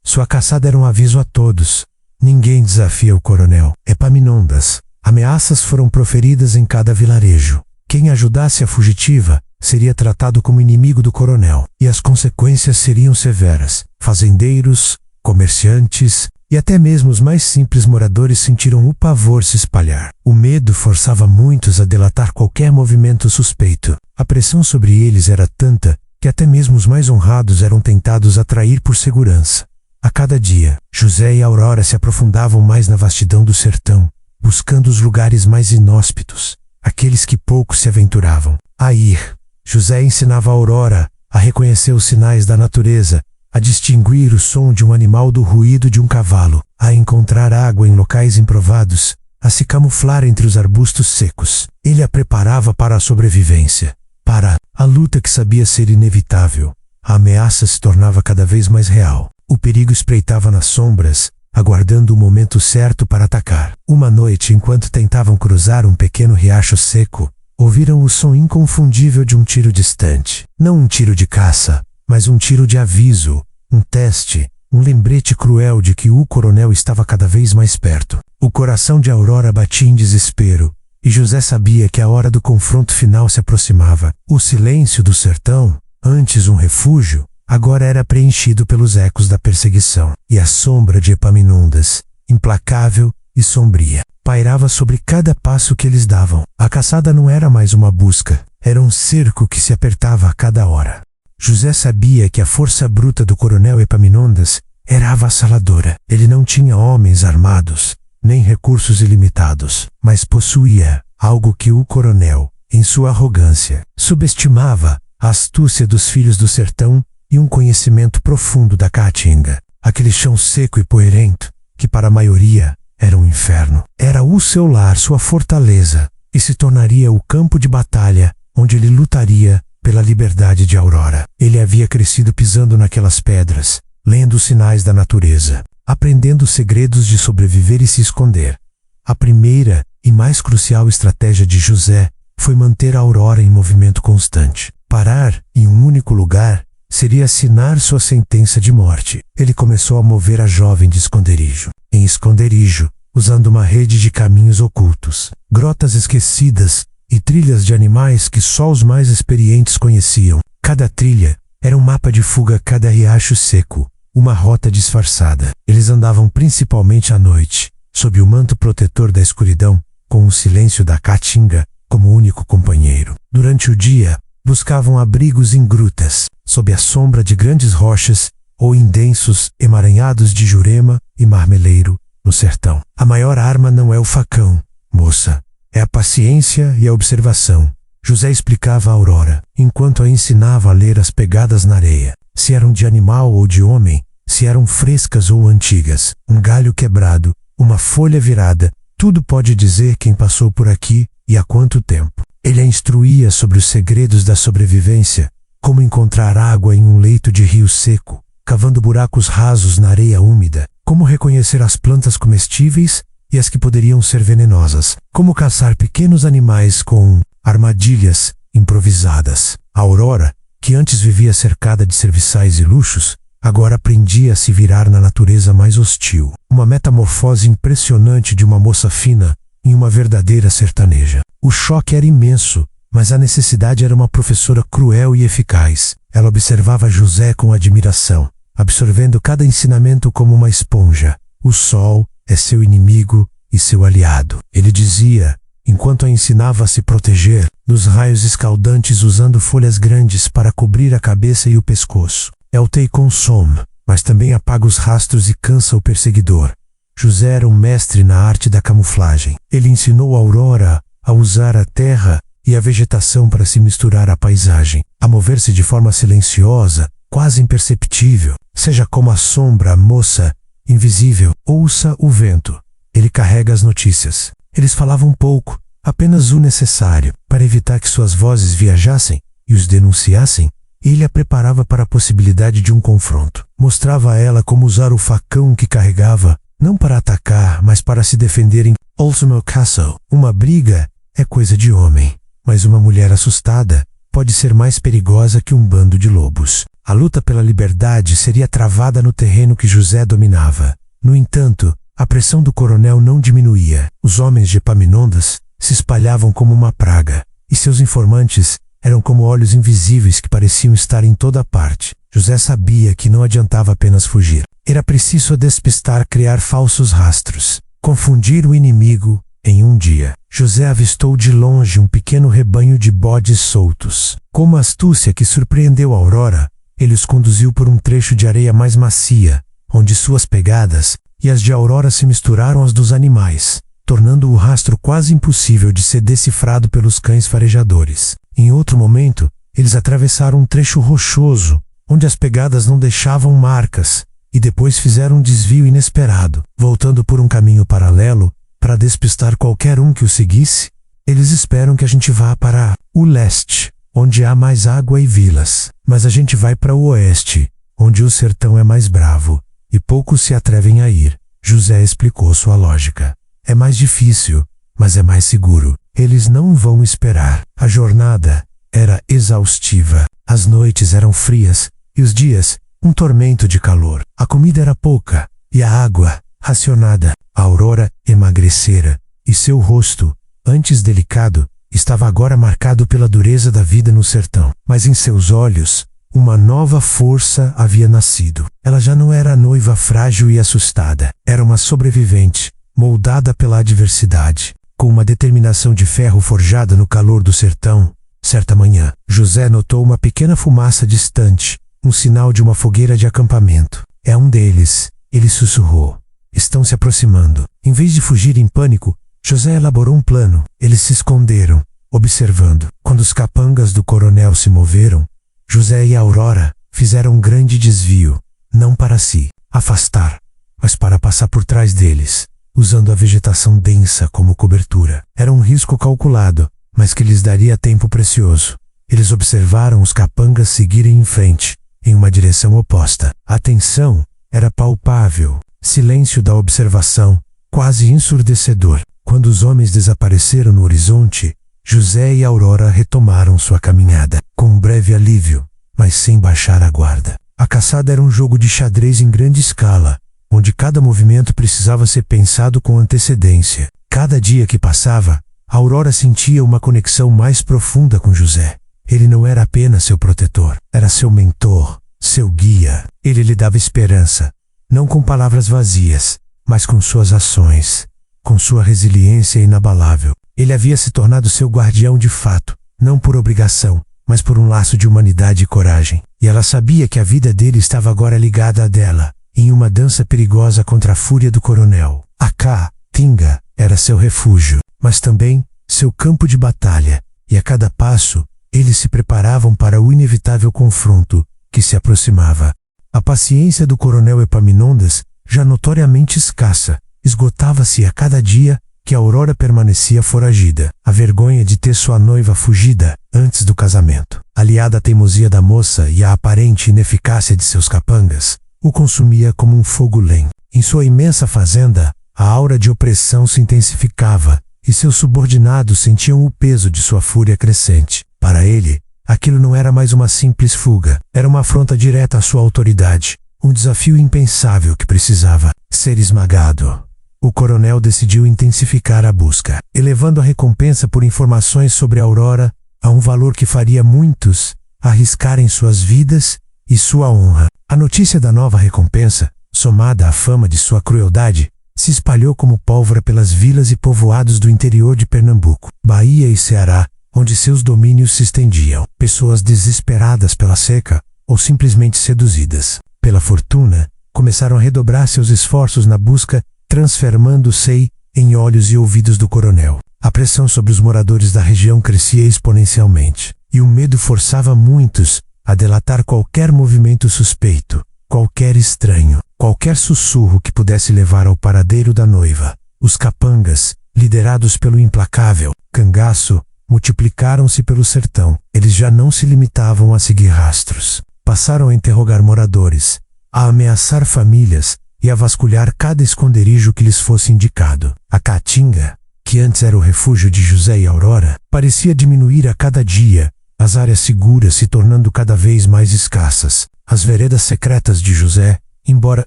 Sua caçada era um aviso a todos. Ninguém desafia o coronel Epaminondas. Ameaças foram proferidas em cada vilarejo. Quem ajudasse a fugitiva seria tratado como inimigo do coronel, e as consequências seriam severas. Fazendeiros, comerciantes e até mesmo os mais simples moradores sentiram o pavor se espalhar. O medo forçava muitos a delatar qualquer movimento suspeito. A pressão sobre eles era tanta que até mesmo os mais honrados eram tentados a trair por segurança. A cada dia, José e Aurora se aprofundavam mais na vastidão do sertão, buscando os lugares mais inóspitos, aqueles que poucos se aventuravam a ir. José ensinava a Aurora a reconhecer os sinais da natureza, a distinguir o som de um animal do ruído de um cavalo, a encontrar água em locais improvados, a se camuflar entre os arbustos secos. Ele a preparava para a sobrevivência, para a luta que sabia ser inevitável. A ameaça se tornava cada vez mais real. O perigo espreitava nas sombras, aguardando o momento certo para atacar. Uma noite, enquanto tentavam cruzar um pequeno riacho seco, ouviram o som inconfundível de um tiro distante. Não um tiro de caça, mas um tiro de aviso, um teste, um lembrete cruel de que o coronel estava cada vez mais perto. O coração de Aurora batia em desespero, e José sabia que a hora do confronto final se aproximava. O silêncio do sertão, antes um refúgio, agora era preenchido pelos ecos da perseguição, e a sombra de Epaminondas, implacável e sombria, pairava sobre cada passo que eles davam. A caçada não era mais uma busca, era um cerco que se apertava a cada hora. José sabia que a força bruta do coronel Epaminondas era avassaladora. Ele não tinha homens armados, nem recursos ilimitados, mas possuía algo que o coronel, em sua arrogância, subestimava: a astúcia dos filhos do sertão e um conhecimento profundo da Caatinga. Aquele chão seco e poeirento, que para a maioria era um inferno, era o seu lar, sua fortaleza, e se tornaria o campo de batalha onde ele lutaria pela liberdade de Aurora. Ele havia crescido pisando naquelas pedras, lendo os sinais da natureza, aprendendo os segredos de sobreviver e se esconder. A primeira e mais crucial estratégia de José foi manter a Aurora em movimento constante. Parar em um único lugar seria assinar sua sentença de morte. Ele começou a mover a jovem de esconderijo em esconderijo, usando uma rede de caminhos ocultos, grotas esquecidas e trilhas de animais que só os mais experientes conheciam. Cada trilha era um mapa de fuga a cada riacho seco, uma rota disfarçada. Eles andavam principalmente à noite, sob o manto protetor da escuridão, com o silêncio da Caatinga como único companheiro. Durante o dia, buscavam abrigos em grutas, sob a sombra de grandes rochas ou em densos emaranhados de jurema e marmeleiro no sertão. A maior arma não é o facão, moça. É a paciência e a observação. José explicava a Aurora, enquanto a ensinava a ler as pegadas na areia. Se eram de animal ou de homem, se eram frescas ou antigas, um galho quebrado, uma folha virada, tudo pode dizer quem passou por aqui e há quanto tempo. Ele a instruía sobre os segredos da sobrevivência, como encontrar água em um leito de rio seco, cavando buracos rasos na areia úmida, como reconhecer as plantas comestíveis e as que poderiam ser venenosas, como caçar pequenos animais com armadilhas improvisadas. A Aurora, que antes vivia cercada de serviçais e luxos, agora aprendia a se virar na natureza mais hostil. Uma metamorfose impressionante de uma moça fina em uma verdadeira sertaneja. O choque era imenso, mas a necessidade era uma professora cruel e eficaz. Ela observava José com admiração, absorvendo cada ensinamento como uma esponja. O sol é seu inimigo e seu aliado, ele dizia, enquanto a ensinava a se proteger dos raios escaldantes usando folhas grandes para cobrir a cabeça e o pescoço. Eltei consome, mas também apaga os rastros e cansa o perseguidor. José era um mestre na arte da camuflagem. Ele ensinou a Aurora a usar a terra e a vegetação para se misturar à paisagem, a mover-se de forma silenciosa, quase imperceptível. Seja como a sombra, a moça invisível. Ouça o vento. Ele carrega as notícias. Eles falavam pouco, apenas o necessário, para evitar que suas vozes viajassem e os denunciassem. Ele a preparava para a possibilidade de um confronto. Mostrava a ela como usar o facão que carregava, não para atacar, mas para se defender em Ultimo Castle. Uma briga é coisa de homem, mas uma mulher assustada pode ser mais perigosa que um bando de lobos. A luta pela liberdade seria travada no terreno que José dominava. No entanto, a pressão do coronel não diminuía. Os homens de Epaminondas se espalhavam como uma praga, e seus informantes eram como olhos invisíveis que pareciam estar em toda parte. José sabia que não adiantava apenas fugir. Era preciso despistar, criar falsos rastros, confundir o inimigo. Em um dia, José avistou de longe um pequeno rebanho de bodes soltos. Com uma astúcia que surpreendeu Aurora, ele os conduziu por um trecho de areia mais macia, onde suas pegadas e as de Aurora se misturaram às dos animais, tornando o rastro quase impossível de ser decifrado pelos cães farejadores. Em outro momento, eles atravessaram um trecho rochoso, onde as pegadas não deixavam marcas, e depois fizeram um desvio inesperado, voltando por um caminho paralelo, para despistar qualquer um que o seguisse. Eles esperam que a gente vá para o leste, onde há mais água e vilas, mas a gente vai para o oeste, onde o sertão é mais bravo, e poucos se atrevem a ir. José explicou sua lógica. É mais difícil, mas é mais seguro. Eles não vão esperar. A jornada era exaustiva. As noites eram frias, e os dias, um tormento de calor. A comida era pouca, e a água, racionada. A Aurora emagrecera, e seu rosto, antes delicado, estava agora marcado pela dureza da vida no sertão. Mas em seus olhos, uma nova força havia nascido. Ela já não era a noiva frágil e assustada. Era uma sobrevivente, moldada pela adversidade. Com uma determinação de ferro forjada no calor do sertão, certa manhã, José notou uma pequena fumaça distante, um sinal de uma fogueira de acampamento. É um deles, ele sussurrou. Estão se aproximando. Em vez de fugir em pânico, José elaborou um plano. Eles se esconderam, observando. Quando os capangas do coronel se moveram, José e Aurora fizeram um grande desvio, não para se afastar, mas para passar por trás deles, usando a vegetação densa como cobertura. Era um risco calculado, mas que lhes daria tempo precioso. Eles observaram os capangas seguirem em frente, em uma direção oposta. A tensão era palpável, silêncio da observação, quase ensurdecedor. Quando os homens desapareceram no horizonte, José e Aurora retomaram sua caminhada, com um breve alívio, mas sem baixar a guarda. A caçada era um jogo de xadrez em grande escala, onde cada movimento precisava ser pensado com antecedência. Cada dia que passava, Aurora sentia uma conexão mais profunda com José. Ele não era apenas seu protetor, era seu mentor, seu guia. Ele lhe dava esperança, não com palavras vazias, mas com suas ações, com sua resiliência inabalável. Ele havia se tornado seu guardião de fato, não por obrigação, mas por um laço de humanidade e coragem. E ela sabia que a vida dele estava agora ligada à dela, em uma dança perigosa contra a fúria do coronel. A Caatinga era seu refúgio, mas também seu campo de batalha, e a cada passo, eles se preparavam para o inevitável confronto que se aproximava. A paciência do coronel Epaminondas, já notoriamente escassa, esgotava-se a cada dia que a Aurora permanecia foragida. A vergonha de ter sua noiva fugida antes do casamento, aliada à teimosia da moça e à aparente ineficácia de seus capangas, o consumia como um fogo lento. Em sua imensa fazenda, a aura de opressão se intensificava, e seus subordinados sentiam o peso de sua fúria crescente. Para ele, aquilo não era mais uma simples fuga, era uma afronta direta à sua autoridade, um desafio impensável que precisava ser esmagado. O coronel decidiu intensificar a busca, elevando a recompensa por informações sobre a Aurora a um valor que faria muitos arriscarem suas vidas e sua honra. A notícia da nova recompensa, somada à fama de sua crueldade, se espalhou como pólvora pelas vilas e povoados do interior de Pernambuco, Bahia e Ceará, onde seus domínios se estendiam. Pessoas desesperadas pela seca ou simplesmente seduzidas pela fortuna começaram a redobrar seus esforços na busca, transformando-se em olhos e ouvidos do coronel. A pressão sobre os moradores da região crescia exponencialmente, e o medo forçava muitos a delatar qualquer movimento suspeito. qualquer estranho, qualquer sussurro que pudesse levar ao paradeiro da noiva. Os capangas, liderados pelo implacável Cangaço, multiplicaram-se pelo sertão. Eles já não se limitavam a seguir rastros. Passaram a interrogar moradores, a ameaçar famílias e a vasculhar cada esconderijo que lhes fosse indicado. A Caatinga, que antes era o refúgio de José e Aurora, parecia diminuir a cada dia, as áreas seguras se tornando cada vez mais escassas. As veredas secretas de José, embora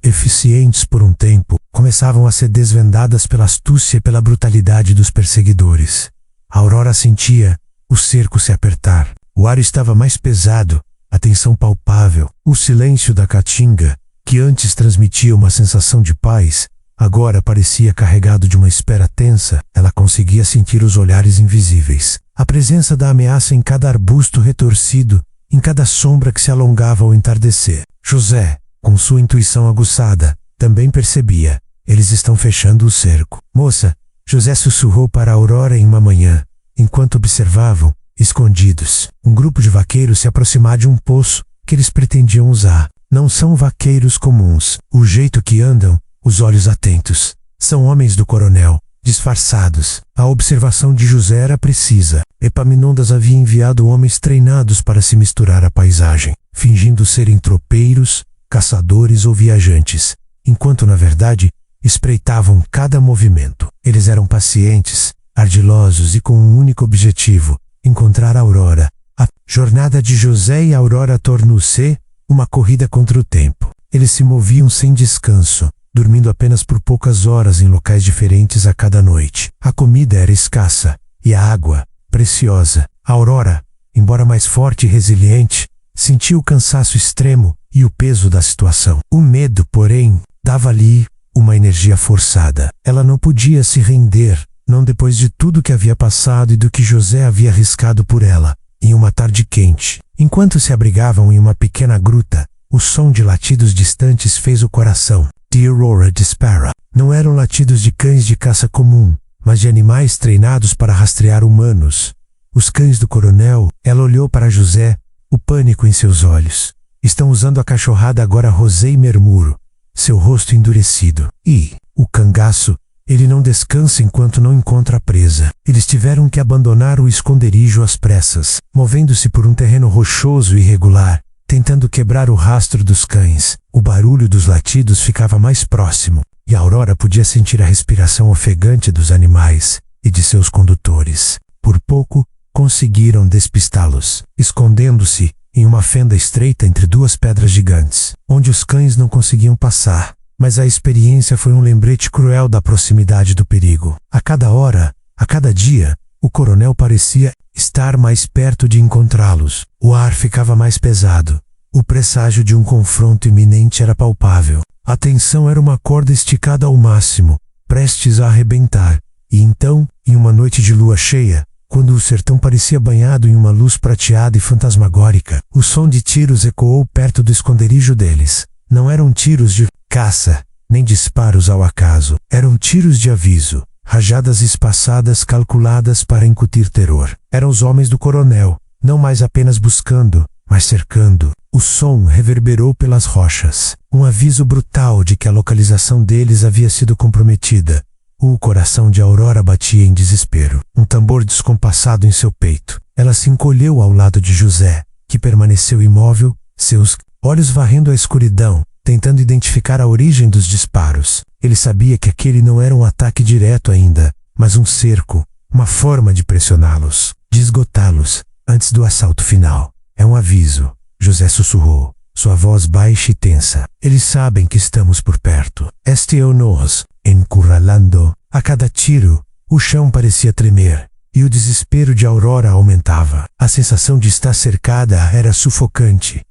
eficientes por um tempo, começavam a ser desvendadas pela astúcia e pela brutalidade dos perseguidores. Aurora sentia o cerco se apertar. O ar estava mais pesado, a tensão palpável. O silêncio da Caatinga, que antes transmitia uma sensação de paz, agora parecia carregado de uma espera tensa. Ela conseguia sentir os olhares invisíveis. A presença da ameaça em cada arbusto retorcido, em cada sombra que se alongava ao entardecer. José, com sua intuição aguçada, também percebia. Eles estão fechando o cerco. Moça, José sussurrou para Aurora em uma manhã, enquanto observavam, escondidos, um grupo de vaqueiros se aproximar de um poço que eles pretendiam usar. Não são vaqueiros comuns. O jeito que andam, os olhos atentos. São homens do coronel, disfarçados. A observação de José era precisa. Epaminondas havia enviado homens treinados para se misturar à paisagem, fingindo serem tropeiros, caçadores ou viajantes, enquanto na verdade espreitavam cada movimento. Eles eram pacientes, ardilosos e com um único objetivo: encontrar Aurora. A jornada de José e Aurora tornou-se uma corrida contra o tempo. Eles se moviam sem descanso, dormindo apenas por poucas horas em locais diferentes a cada noite. A comida era escassa e a água preciosa. A Aurora, embora mais forte e resiliente, sentia o cansaço extremo e o peso da situação. O medo, porém, dava-lhe uma energia forçada. Ela não podia se render, não depois de tudo que havia passado e do que José havia arriscado por ela. Em uma tarde quente, enquanto se abrigavam em uma pequena gruta, o som de latidos distantes fez o coração de Aurora disparar. Não eram latidos de cães de caça comum, mas de animais treinados para rastrear humanos. Os cães do coronel. Ela olhou para José, o pânico em seus olhos. Estão usando a cachorrada agora. Rosei Mermuro, seu rosto endurecido. E o cangaço, ele não descansa enquanto não encontra a presa. Eles tiveram que abandonar o esconderijo às pressas, movendo-se por um terreno rochoso e irregular, tentando quebrar o rastro dos cães. O barulho dos latidos ficava mais próximo, e Aurora podia sentir a respiração ofegante dos animais e de seus condutores. Por pouco, conseguiram despistá-los, escondendo-se em uma fenda estreita entre duas pedras gigantes, onde os cães não conseguiam passar. Mas a experiência foi um lembrete cruel da proximidade do perigo. A cada hora, a cada dia, o coronel parecia estar mais perto de encontrá-los. O ar ficava mais pesado. O presságio de um confronto iminente era palpável. A tensão era uma corda esticada ao máximo, prestes a arrebentar. E então, em uma noite de lua cheia, quando o sertão parecia banhado em uma luz prateada e fantasmagórica, o som de tiros ecoou perto do esconderijo deles. Não eram tiros de caça, nem disparos ao acaso. Eram tiros de aviso, rajadas espaçadas calculadas para incutir terror. Eram os homens do coronel, não mais apenas buscando, mas cercando. O som reverberou pelas rochas, um aviso brutal de que a localização deles havia sido comprometida. O coração de Aurora batia em desespero, um tambor descompassado em seu peito. Ela se encolheu ao lado de José, que permaneceu imóvel, seus olhos varrendo a escuridão, tentando identificar a origem dos disparos. Ele sabia que aquele não era um ataque direto ainda, mas um cerco, uma forma de pressioná-los, de esgotá-los, antes do assalto final. É um aviso, José sussurrou, sua voz baixa e tensa. Eles sabem que estamos por perto. Este-nos encurralando. A cada tiro, o chão parecia tremer, e o desespero de Aurora aumentava. A sensação de estar cercada era sufocante.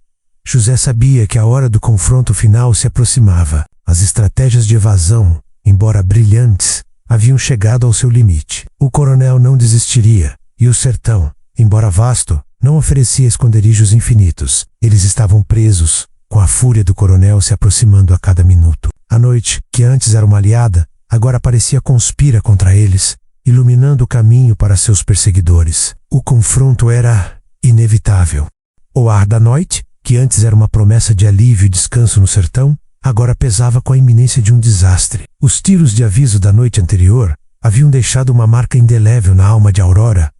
José sabia que a hora do confronto final se aproximava. As estratégias de evasão, embora brilhantes, haviam chegado ao seu limite. O coronel não desistiria, e o sertão, embora vasto, não oferecia esconderijos infinitos. Eles estavam presos, com a fúria do coronel se aproximando a cada minuto. A noite, que antes era uma aliada, agora parecia conspira contra eles, iluminando o caminho para seus perseguidores. O confronto era inevitável. O ar da noite, que antes era uma promessa de alívio e descanso no sertão, agora pesava com a iminência de um desastre. Os tiros de aviso da noite anterior haviam deixado uma marca indelével na alma de Aurora.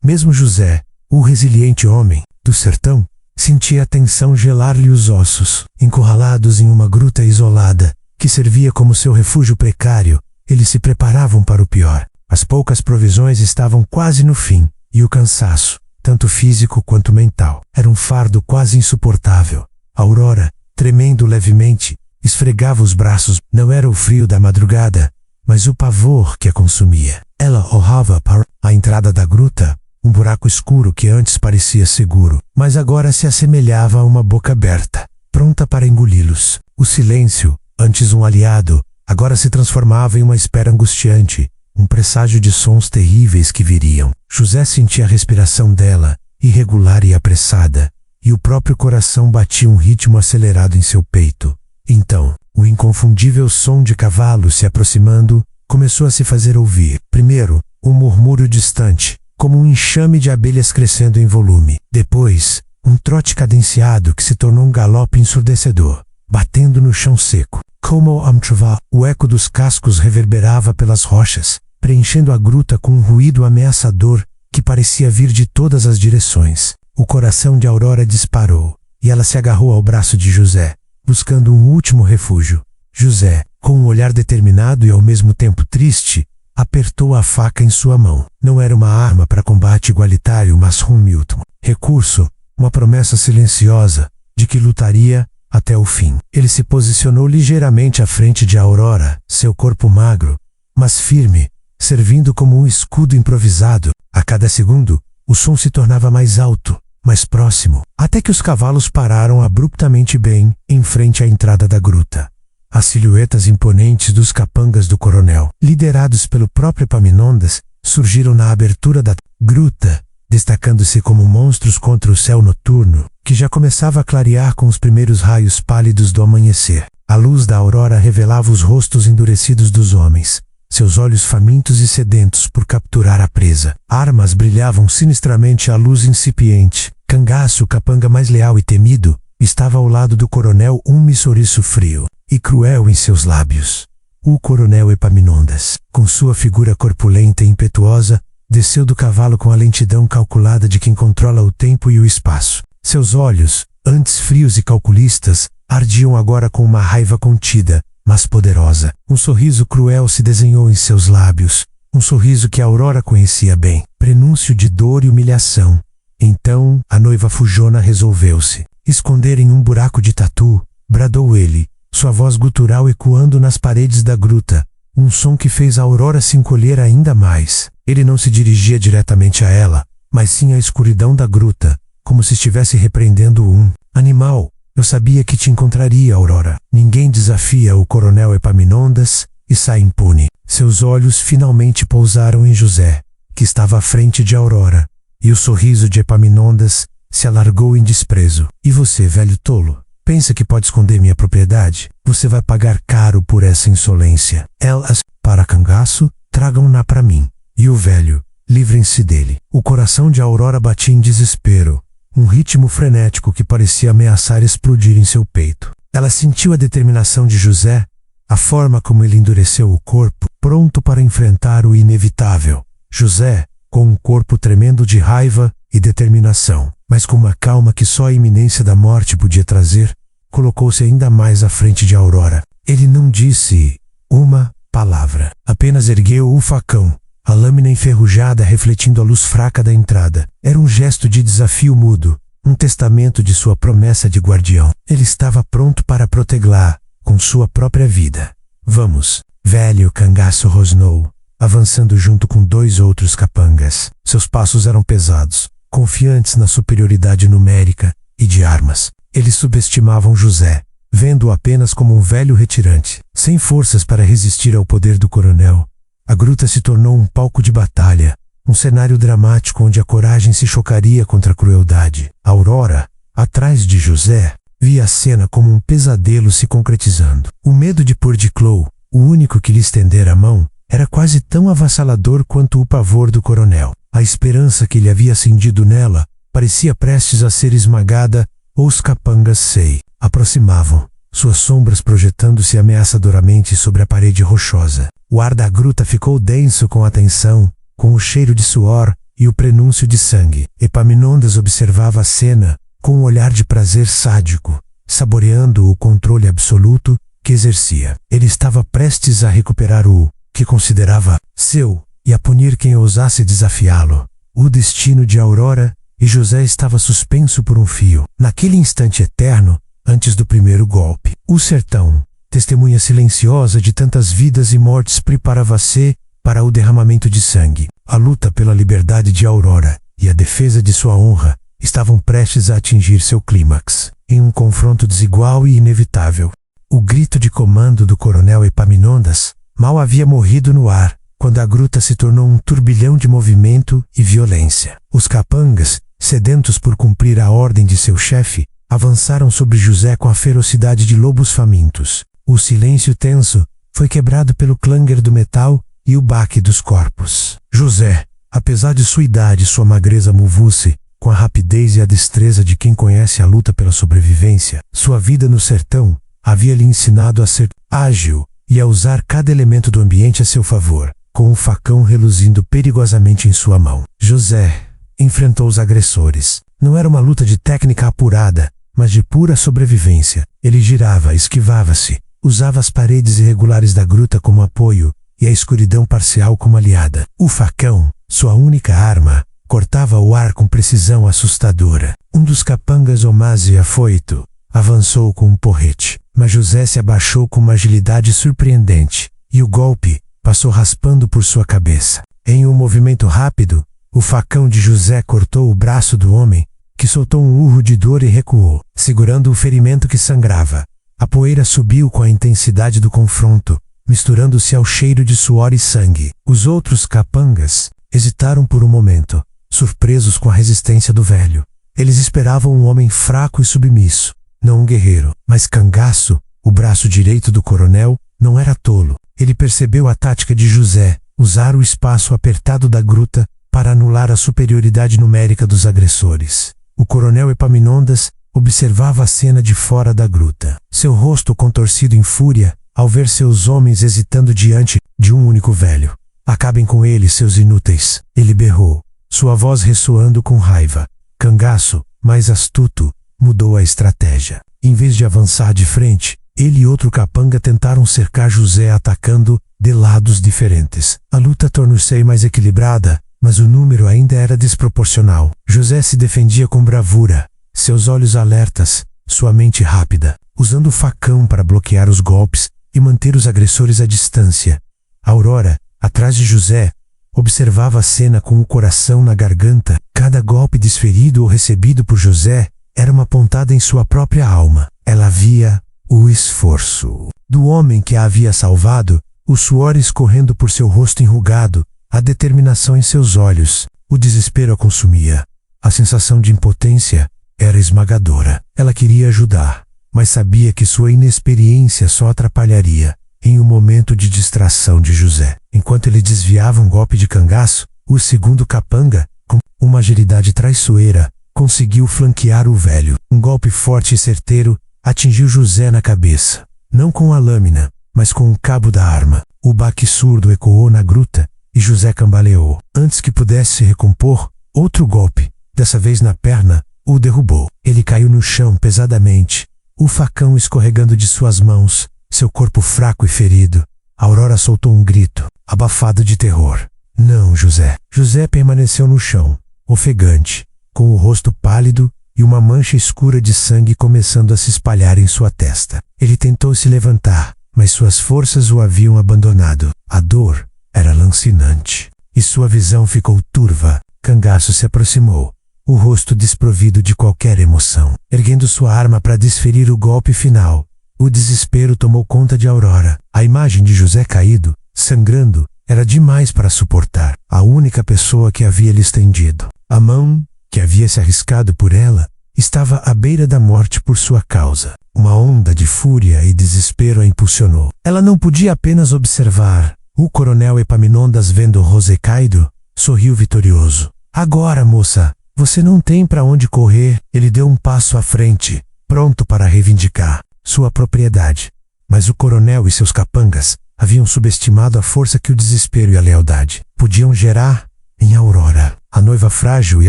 Mesmo José, o resiliente homem do sertão, sentia a tensão gelar-lhe os ossos. Encurralados em uma gruta isolada, que servia como seu refúgio precário, eles se preparavam para o pior. As poucas provisões estavam quase no fim, e o cansaço, tanto físico quanto mental, era um fardo quase insuportável. Aurora, tremendo levemente, esfregava os braços. Não era o frio da madrugada, mas o pavor que a consumia. Ela olhava para a entrada da gruta, um buraco escuro que antes parecia seguro, mas agora se assemelhava a uma boca aberta, pronta para engoli-los. O silêncio, antes um aliado, agora se transformava em uma espera angustiante, um presságio de sons terríveis que viriam. José sentia a respiração dela, irregular e apressada, e o próprio coração batia um ritmo acelerado em seu peito. Então, o inconfundível som de cavalos se aproximando começou a se fazer ouvir. Primeiro, um murmúrio distante, como um enxame de abelhas crescendo em volume. Depois, um trote cadenciado que se tornou um galope ensurdecedor, batendo no chão seco. Como amtrava, o eco dos cascos reverberava pelas rochas, preenchendo a gruta com um ruído ameaçador que parecia vir de todas as direções. O coração de Aurora disparou, e ela se agarrou ao braço de José, buscando um último refúgio. José, com um olhar determinado e ao mesmo tempo triste, apertou a faca em sua mão. Não era uma arma para combate igualitário, mas um último recurso, uma promessa silenciosa de que lutaria até o fim. Ele se posicionou ligeiramente à frente de Aurora, seu corpo magro, mas firme, servindo como um escudo improvisado. A cada segundo, o som se tornava mais alto, mais próximo, até que os cavalos pararam abruptamente bem em frente à entrada da gruta. As silhuetas imponentes dos capangas do coronel, liderados pelo próprio Epaminondas, surgiram na abertura da gruta, destacando-se como monstros contra o céu noturno, que já começava a clarear com os primeiros raios pálidos do amanhecer. A luz da aurora revelava os rostos endurecidos dos homens, seus olhos famintos e sedentos por capturar a presa. Armas brilhavam sinistramente à luz incipiente. Cangaço, o capanga mais leal e temido, estava ao lado do coronel, um sorriso frio e cruel em seus lábios. O coronel Epaminondas, com sua figura corpulenta e impetuosa, desceu do cavalo com a lentidão calculada de quem controla o tempo e o espaço. Seus olhos, antes frios e calculistas, ardiam agora com uma raiva contida, mas poderosa. Um sorriso cruel se desenhou em seus lábios, um sorriso que Aurora conhecia bem, prenúncio de dor e humilhação. Então, a noiva fujona resolveu-se esconder em um buraco de tatu. Bradou ele, sua voz gutural ecoando nas paredes da gruta, um som que fez a Aurora se encolher ainda mais. Ele não se dirigia diretamente a ela, mas sim à escuridão da gruta, como se estivesse repreendendo um animal. Eu sabia que te encontraria, Aurora. Ninguém desafia o coronel Epaminondas e sai impune. Seus olhos finalmente pousaram em José, que estava à frente de Aurora, e o sorriso de Epaminondas se alargou em desprezo. E você, velho tolo? Pensa que pode esconder minha propriedade? Você vai pagar caro por essa insolência. Elas, para cangaço, tragam-na para mim. E o velho, livrem-se dele. O coração de Aurora batia em desespero, um ritmo frenético que parecia ameaçar explodir em seu peito. Ela sentiu a determinação de José, a forma como ele endureceu o corpo, pronto para enfrentar o inevitável. José, com um corpo tremendo de raiva e determinação, mas com uma calma que só a iminência da morte podia trazer, colocou-se ainda mais à frente de Aurora. Ele não disse uma palavra, apenas ergueu o facão, a lâmina enferrujada refletindo a luz fraca da entrada. Era um gesto de desafio mudo, um testamento de sua promessa de guardião. Ele estava pronto para protegê-la com sua própria vida. Vamos, velho, cangaço rosnou, avançando junto com 2 outros capangas. Seus passos eram pesados, confiantes na superioridade numérica e de armas. Eles subestimavam José, vendo-o apenas como um velho retirante, sem forças para resistir ao poder do coronel. A gruta se tornou um palco de batalha, um cenário dramático onde a coragem se chocaria contra a crueldade. Aurora, atrás de José, via a cena como um pesadelo se concretizando. O medo de Pordiclou, o único que lhe estendera a mão, era quase tão avassalador quanto o pavor do coronel. A esperança que lhe havia acendido nela parecia prestes a ser esmagada ou os capangas se aproximavam, suas sombras projetando-se ameaçadoramente sobre a parede rochosa. O ar da gruta ficou denso com a tensão, com o cheiro de suor e o prenúncio de sangue. Epaminondas observava a cena com um olhar de prazer sádico, saboreando o controle absoluto que exercia. Ele estava prestes a recuperar o que considerava seu e a punir quem ousasse desafiá-lo. O destino de Aurora e José estava suspenso por um fio. Naquele instante eterno, antes do primeiro golpe, o sertão, testemunha silenciosa de tantas vidas e mortes, preparava-se para o derramamento de sangue. A luta pela liberdade de Aurora e a defesa de sua honra estavam prestes a atingir seu clímax, em um confronto desigual e inevitável. O grito de comando do coronel Epaminondas mal havia morrido no ar, quando a gruta se tornou um turbilhão de movimento e violência. Os capangas, sedentos por cumprir a ordem de seu chefe, avançaram sobre José com a ferocidade de lobos famintos. O silêncio tenso foi quebrado pelo clanger do metal e o baque dos corpos. José, apesar de sua idade e sua magreza muvuce, com a rapidez e a destreza de quem conhece a luta pela sobrevivência, sua vida no sertão havia lhe ensinado a ser ágil e a usar cada elemento do ambiente a seu favor, com um facão reluzindo perigosamente em sua mão. José enfrentou os agressores. Não era uma luta de técnica apurada, mas de pura sobrevivência. Ele girava, esquivava-se, usava as paredes irregulares da gruta como apoio e a escuridão parcial como aliada. O facão, sua única arma, cortava o ar com precisão assustadora. Um dos capangas, Omase afoito, avançou com um porrete, mas José se abaixou com uma agilidade surpreendente, e o golpe passou raspando por sua cabeça. Em um movimento rápido, o facão de José cortou o braço do homem, que soltou um urro de dor e recuou, segurando o ferimento que sangrava. A poeira subiu com a intensidade do confronto, misturando-se ao cheiro de suor e sangue. Os outros capangas hesitaram por um momento, surpresos com a resistência do velho. Eles esperavam um homem fraco e submisso, não um guerreiro. Mas Cangaço, o braço direito do coronel, não era tolo. Ele percebeu a tática de José, usar o espaço apertado da gruta para anular a superioridade numérica dos agressores. O coronel Epaminondas observava a cena de fora da gruta, seu rosto contorcido em fúria ao ver seus homens hesitando diante de um único velho. "Acabem com ele, seus inúteis", ele berrou, sua voz ressoando com raiva. Cangaço, mais astuto, mudou a estratégia. Em vez de avançar de frente, ele e outro capanga tentaram cercar José atacando de lados diferentes. A luta tornou-se mais equilibrada, mas o número ainda era desproporcional. José se defendia com bravura, seus olhos alertas, sua mente rápida, usando o facão para bloquear os golpes e manter os agressores à distância. Aurora, atrás de José, observava a cena com o coração na garganta. Cada golpe desferido ou recebido por José era uma pontada em sua própria alma. Ela via o esforço do homem que a havia salvado, o suor escorrendo por seu rosto enrugado, a determinação em seus olhos. O desespero a consumia. A sensação de impotência era esmagadora. Ela queria ajudar, mas sabia que sua inexperiência só atrapalharia. Em um momento de distração de José, enquanto ele desviava um golpe de Cangaço, o segundo capanga, com uma agilidade traiçoeira, conseguiu flanquear o velho. Um golpe forte e certeiro atingiu José na cabeça, não com a lâmina, mas com o cabo da arma. O baque surdo ecoou na gruta e José cambaleou. Antes que pudesse se recompor, outro golpe, dessa vez na perna, o derrubou. Ele caiu no chão pesadamente, o facão escorregando de suas mãos, seu corpo fraco e ferido. Aurora soltou um grito, abafado de terror. "Não, José." José permaneceu no chão, ofegante, com o rosto pálido e uma mancha escura de sangue começando a se espalhar em sua testa. Ele tentou se levantar, mas suas forças o haviam abandonado. A dor era lancinante, e sua visão ficou turva. Cangaço se aproximou, o rosto desprovido de qualquer emoção, erguendo sua arma para desferir o golpe final. O desespero tomou conta de Aurora. A imagem de José caído, sangrando, era demais para suportar. A única pessoa que havia lhe estendido a mão, que havia se arriscado por ela, estava à beira da morte por sua causa. Uma onda de fúria e desespero a impulsionou. Ela não podia apenas observar. O coronel Epaminondas, vendo José caído, sorriu vitorioso. "Agora, moça, Você não tem para onde correr. Ele deu um passo à frente, pronto para reivindicar sua propriedade. Mas o coronel e seus capangas haviam subestimado a força que o desespero e a lealdade podiam gerar em Aurora. A noiva frágil e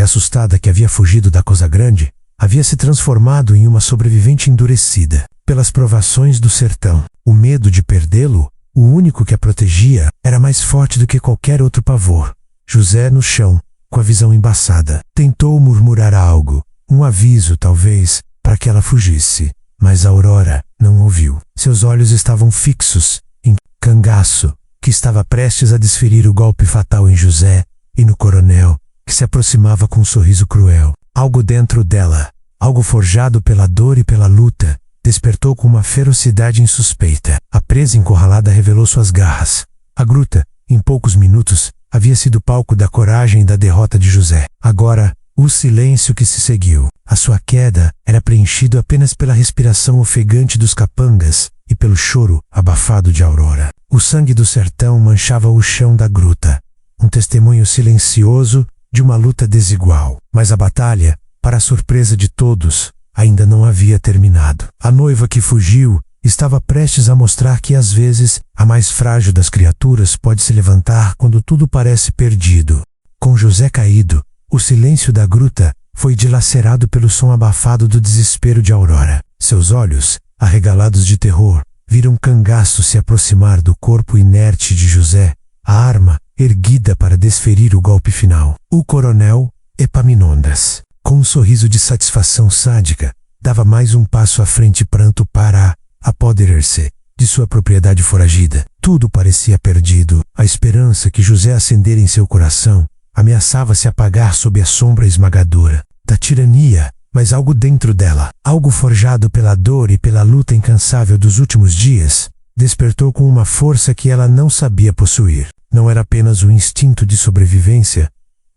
assustada que havia fugido da Coisa Grande havia se transformado em uma sobrevivente endurecida pelas provações do sertão. O medo de perdê-lo, o único que a protegia, era mais forte do que qualquer outro pavor. José, no chão, com a visão embaçada, tentou murmurar algo, um aviso, talvez, para que ela fugisse. Mas Aurora não ouviu. Seus olhos estavam fixos em Cangaço, que estava prestes a desferir o golpe fatal em José, e no coronel, que se aproximava com um sorriso cruel. Algo dentro dela, algo forjado pela dor e pela luta, despertou com uma ferocidade insuspeita. A presa encurralada revelou suas garras. A gruta, em poucos minutos, havia sido palco da coragem e da derrota de José. Agora, o silêncio que se seguiu. A sua queda era preenchido apenas pela respiração ofegante dos capangas e pelo choro abafado de Aurora. O sangue do sertão manchava o chão da gruta, um testemunho silencioso de uma luta desigual. Mas a batalha, para a surpresa de todos, ainda não havia terminado. A noiva que fugiu estava prestes a mostrar que às vezes a mais frágil das criaturas pode se levantar quando tudo parece perdido. Com José caído, o silêncio da gruta foi dilacerado pelo som abafado do desespero de Aurora. Seus olhos, arregalados de terror, viram Cangaço se aproximar do corpo inerte de José, a arma erguida para desferir o golpe final. O coronel Epaminondas, com um sorriso de satisfação sádica, dava mais um passo à frente pronto para apoderar-se de sua propriedade foragida. Tudo parecia perdido. A esperança que José acendera em seu coração ameaçava se apagar sob a sombra esmagadora da tirania, mas algo dentro dela, algo forjado pela dor e pela luta incansável dos últimos dias, despertou com uma força que ela não sabia possuir. Não era apenas o instinto de sobrevivência,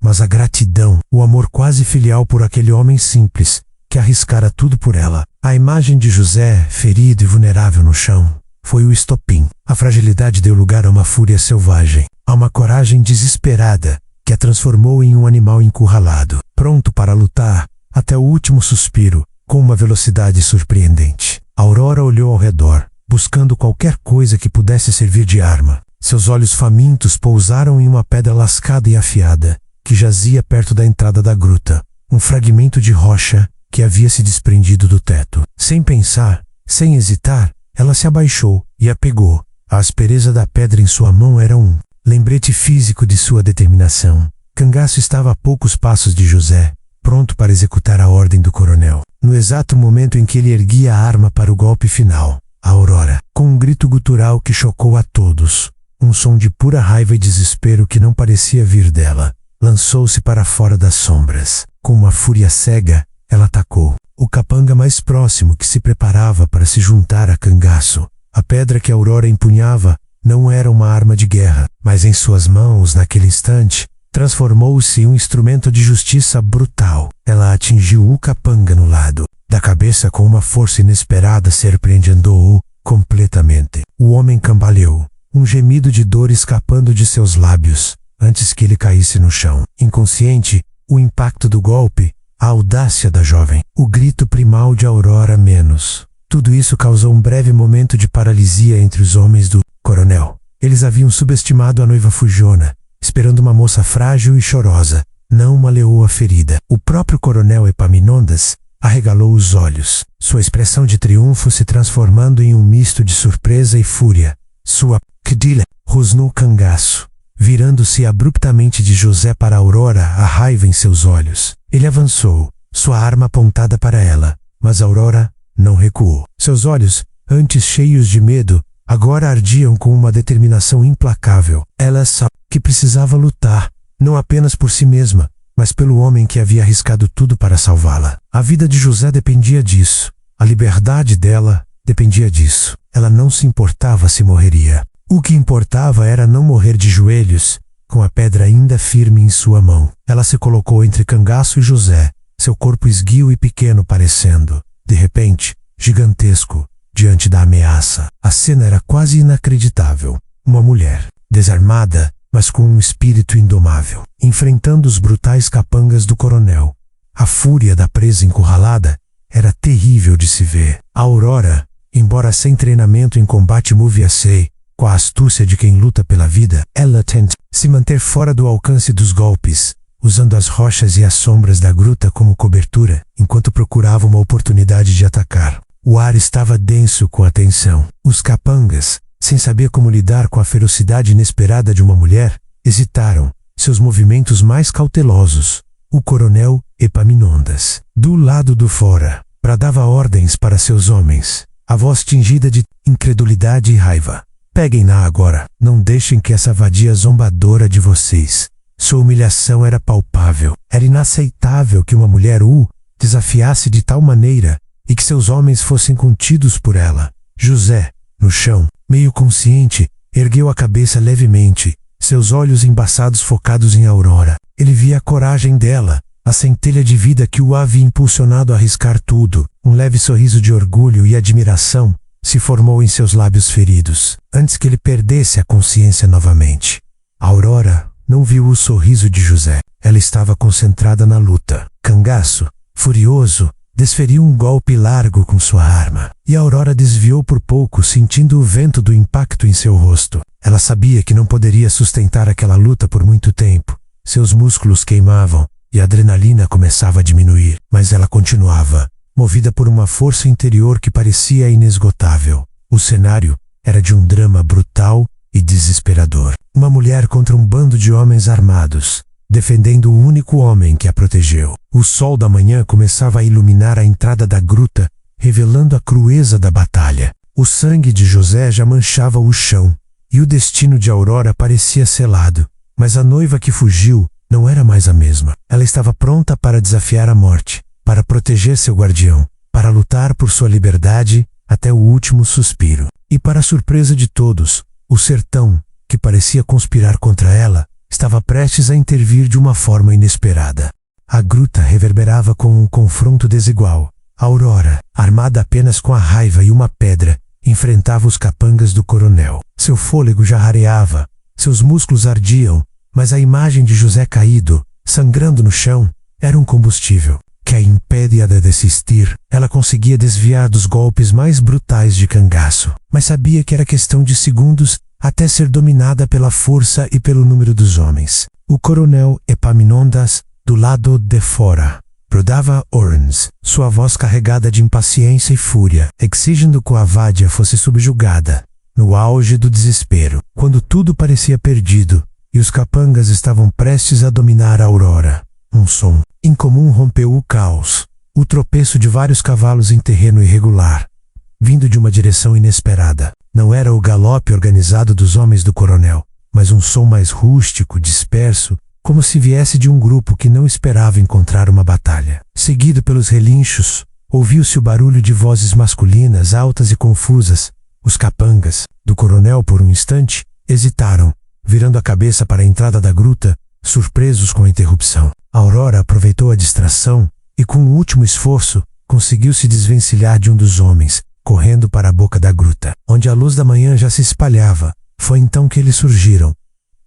mas a gratidão, o amor quase filial por aquele homem simples, que arriscara tudo por ela. A imagem de José, ferido e vulnerável no chão, foi o estopim. A fragilidade deu lugar a uma fúria selvagem, a uma coragem desesperada, que a transformou em um animal encurralado, pronto para lutar, até o último suspiro, com uma velocidade surpreendente. Aurora olhou ao redor, buscando qualquer coisa que pudesse servir de arma. Seus olhos famintos pousaram em uma pedra lascada e afiada, que jazia perto da entrada da gruta, um fragmento de rocha que havia se desprendido do teto. Sem pensar, sem hesitar, ela se abaixou e a pegou. A aspereza da pedra em sua mão era um lembrete físico de sua determinação. Cangaço estava a poucos passos de José, pronto para executar a ordem do coronel. No exato momento em que ele erguia a arma para o golpe final, a Aurora, com um grito gutural que chocou a todos, um som de pura raiva e desespero que não parecia vir dela, lançou-se para fora das sombras. Com uma fúria cega, ela atacou o capanga mais próximo que se preparava para se juntar a Cangaço. A pedra que a Aurora empunhava não era uma arma de guerra, mas em suas mãos, naquele instante, transformou-se em um instrumento de justiça brutal. Ela atingiu o capanga no lado da cabeça com uma força inesperada, surpreendendo-o completamente. O homem cambaleou, um gemido de dor escapando de seus lábios, antes que ele caísse no chão. Inconsciente, o impacto do golpe, a audácia da jovem, o grito primal de Aurora menos. Tudo isso causou um breve momento de paralisia entre os homens do coronel. Eles haviam subestimado a noiva fujona, esperando uma moça frágil e chorosa, não uma leoa ferida. O próprio coronel Epaminondas arregalou os olhos, sua expressão de triunfo se transformando em um misto de surpresa e fúria. Sua quedilha, rosnou Cangaço, virando-se abruptamente de José para Aurora, a raiva em seus olhos. Ele avançou, sua arma apontada para ela, mas Aurora não recuou. Seus olhos, antes cheios de medo, agora ardiam com uma determinação implacável. Ela sabia que precisava lutar, não apenas por si mesma, mas pelo homem que havia arriscado tudo para salvá-la. A vida de José dependia disso. A liberdade dela dependia disso. Ela não se importava se morreria. O que importava era não morrer de joelhos, com a pedra ainda firme em sua mão. Ela se colocou entre Cangaço e José, seu corpo esguio e pequeno parecendo, de repente, gigantesco, diante da ameaça. A cena era quase inacreditável. Uma mulher, desarmada, mas com um espírito indomável, enfrentando os brutais capangas do coronel. A fúria da presa encurralada era terrível de se ver. A Aurora, embora sem treinamento em combate move-a-sei, com a astúcia de quem luta pela vida, ela tenta se manter fora do alcance dos golpes, usando as rochas e as sombras da gruta como cobertura, enquanto procurava uma oportunidade de atacar. O ar estava denso com a tensão. Os capangas, sem saber como lidar com a ferocidade inesperada de uma mulher, hesitaram, seus movimentos mais cautelosos. O coronel Epaminondas, do lado do fora, bradava ordens para seus homens, a voz tingida de incredulidade e raiva. Peguem-na agora, não deixem que essa vadia zombadora de vocês. Sua humilhação era palpável. Era inaceitável que uma mulher o desafiasse de tal maneira e que seus homens fossem contidos por ela. José, no chão, meio consciente, ergueu a cabeça levemente, seus olhos embaçados focados em Aurora. Ele via a coragem dela, a centelha de vida que o havia impulsionado a arriscar tudo. Um leve sorriso de orgulho e admiração se formou em seus lábios feridos, antes que ele perdesse a consciência novamente. Aurora não viu o sorriso de José. Ela estava concentrada na luta. Cangaço, furioso, desferiu um golpe largo com sua arma, e Aurora desviou por pouco, sentindo o vento do impacto em seu rosto. Ela sabia que não poderia sustentar aquela luta por muito tempo. Seus músculos queimavam e a adrenalina começava a diminuir, mas ela continuava, movida por uma força interior que parecia inesgotável. O cenário era de um drama brutal e desesperador. Uma mulher contra um bando de homens armados, defendendo o único homem que a protegeu. O sol da manhã começava a iluminar a entrada da gruta, revelando a crueza da batalha. O sangue de José já manchava o chão, e o destino de Aurora parecia selado. Mas a noiva que fugiu não era mais a mesma. Ela estava pronta para desafiar a morte, para proteger seu guardião, para lutar por sua liberdade até o último suspiro. E para surpresa de todos, o sertão, que parecia conspirar contra ela, estava prestes a intervir de uma forma inesperada. A gruta reverberava com um confronto desigual. Aurora, armada apenas com a raiva e uma pedra, enfrentava os capangas do coronel. Seu fôlego já rareava, seus músculos ardiam, mas a imagem de José caído, sangrando no chão, era um combustível que a impedia de desistir. Ela conseguia desviar dos golpes mais brutais de cangaço, mas sabia que era questão de segundos até ser dominada pela força e pelo número dos homens. O coronel Epaminondas, do lado de fora, bradava ordens, sua voz carregada de impaciência e fúria, exigindo que a vadia fosse subjugada. No auge do desespero, quando tudo parecia perdido e os capangas estavam prestes a dominar a Aurora, um som incomum rompeu o caos. O tropeço de vários cavalos em terreno irregular, vindo de uma direção inesperada. Não era o galope organizado dos homens do coronel, mas um som mais rústico, disperso, como se viesse de um grupo que não esperava encontrar uma batalha. Seguido pelos relinchos, ouviu-se o barulho de vozes masculinas altas e confusas. Os capangas do coronel, por um instante, hesitaram, virando a cabeça para a entrada da gruta, surpresos com a interrupção. Aurora aproveitou a distração e, com um último esforço, conseguiu se desvencilhar de um dos homens, correndo para a boca da gruta, onde a luz da manhã já se espalhava. Foi então que eles surgiram.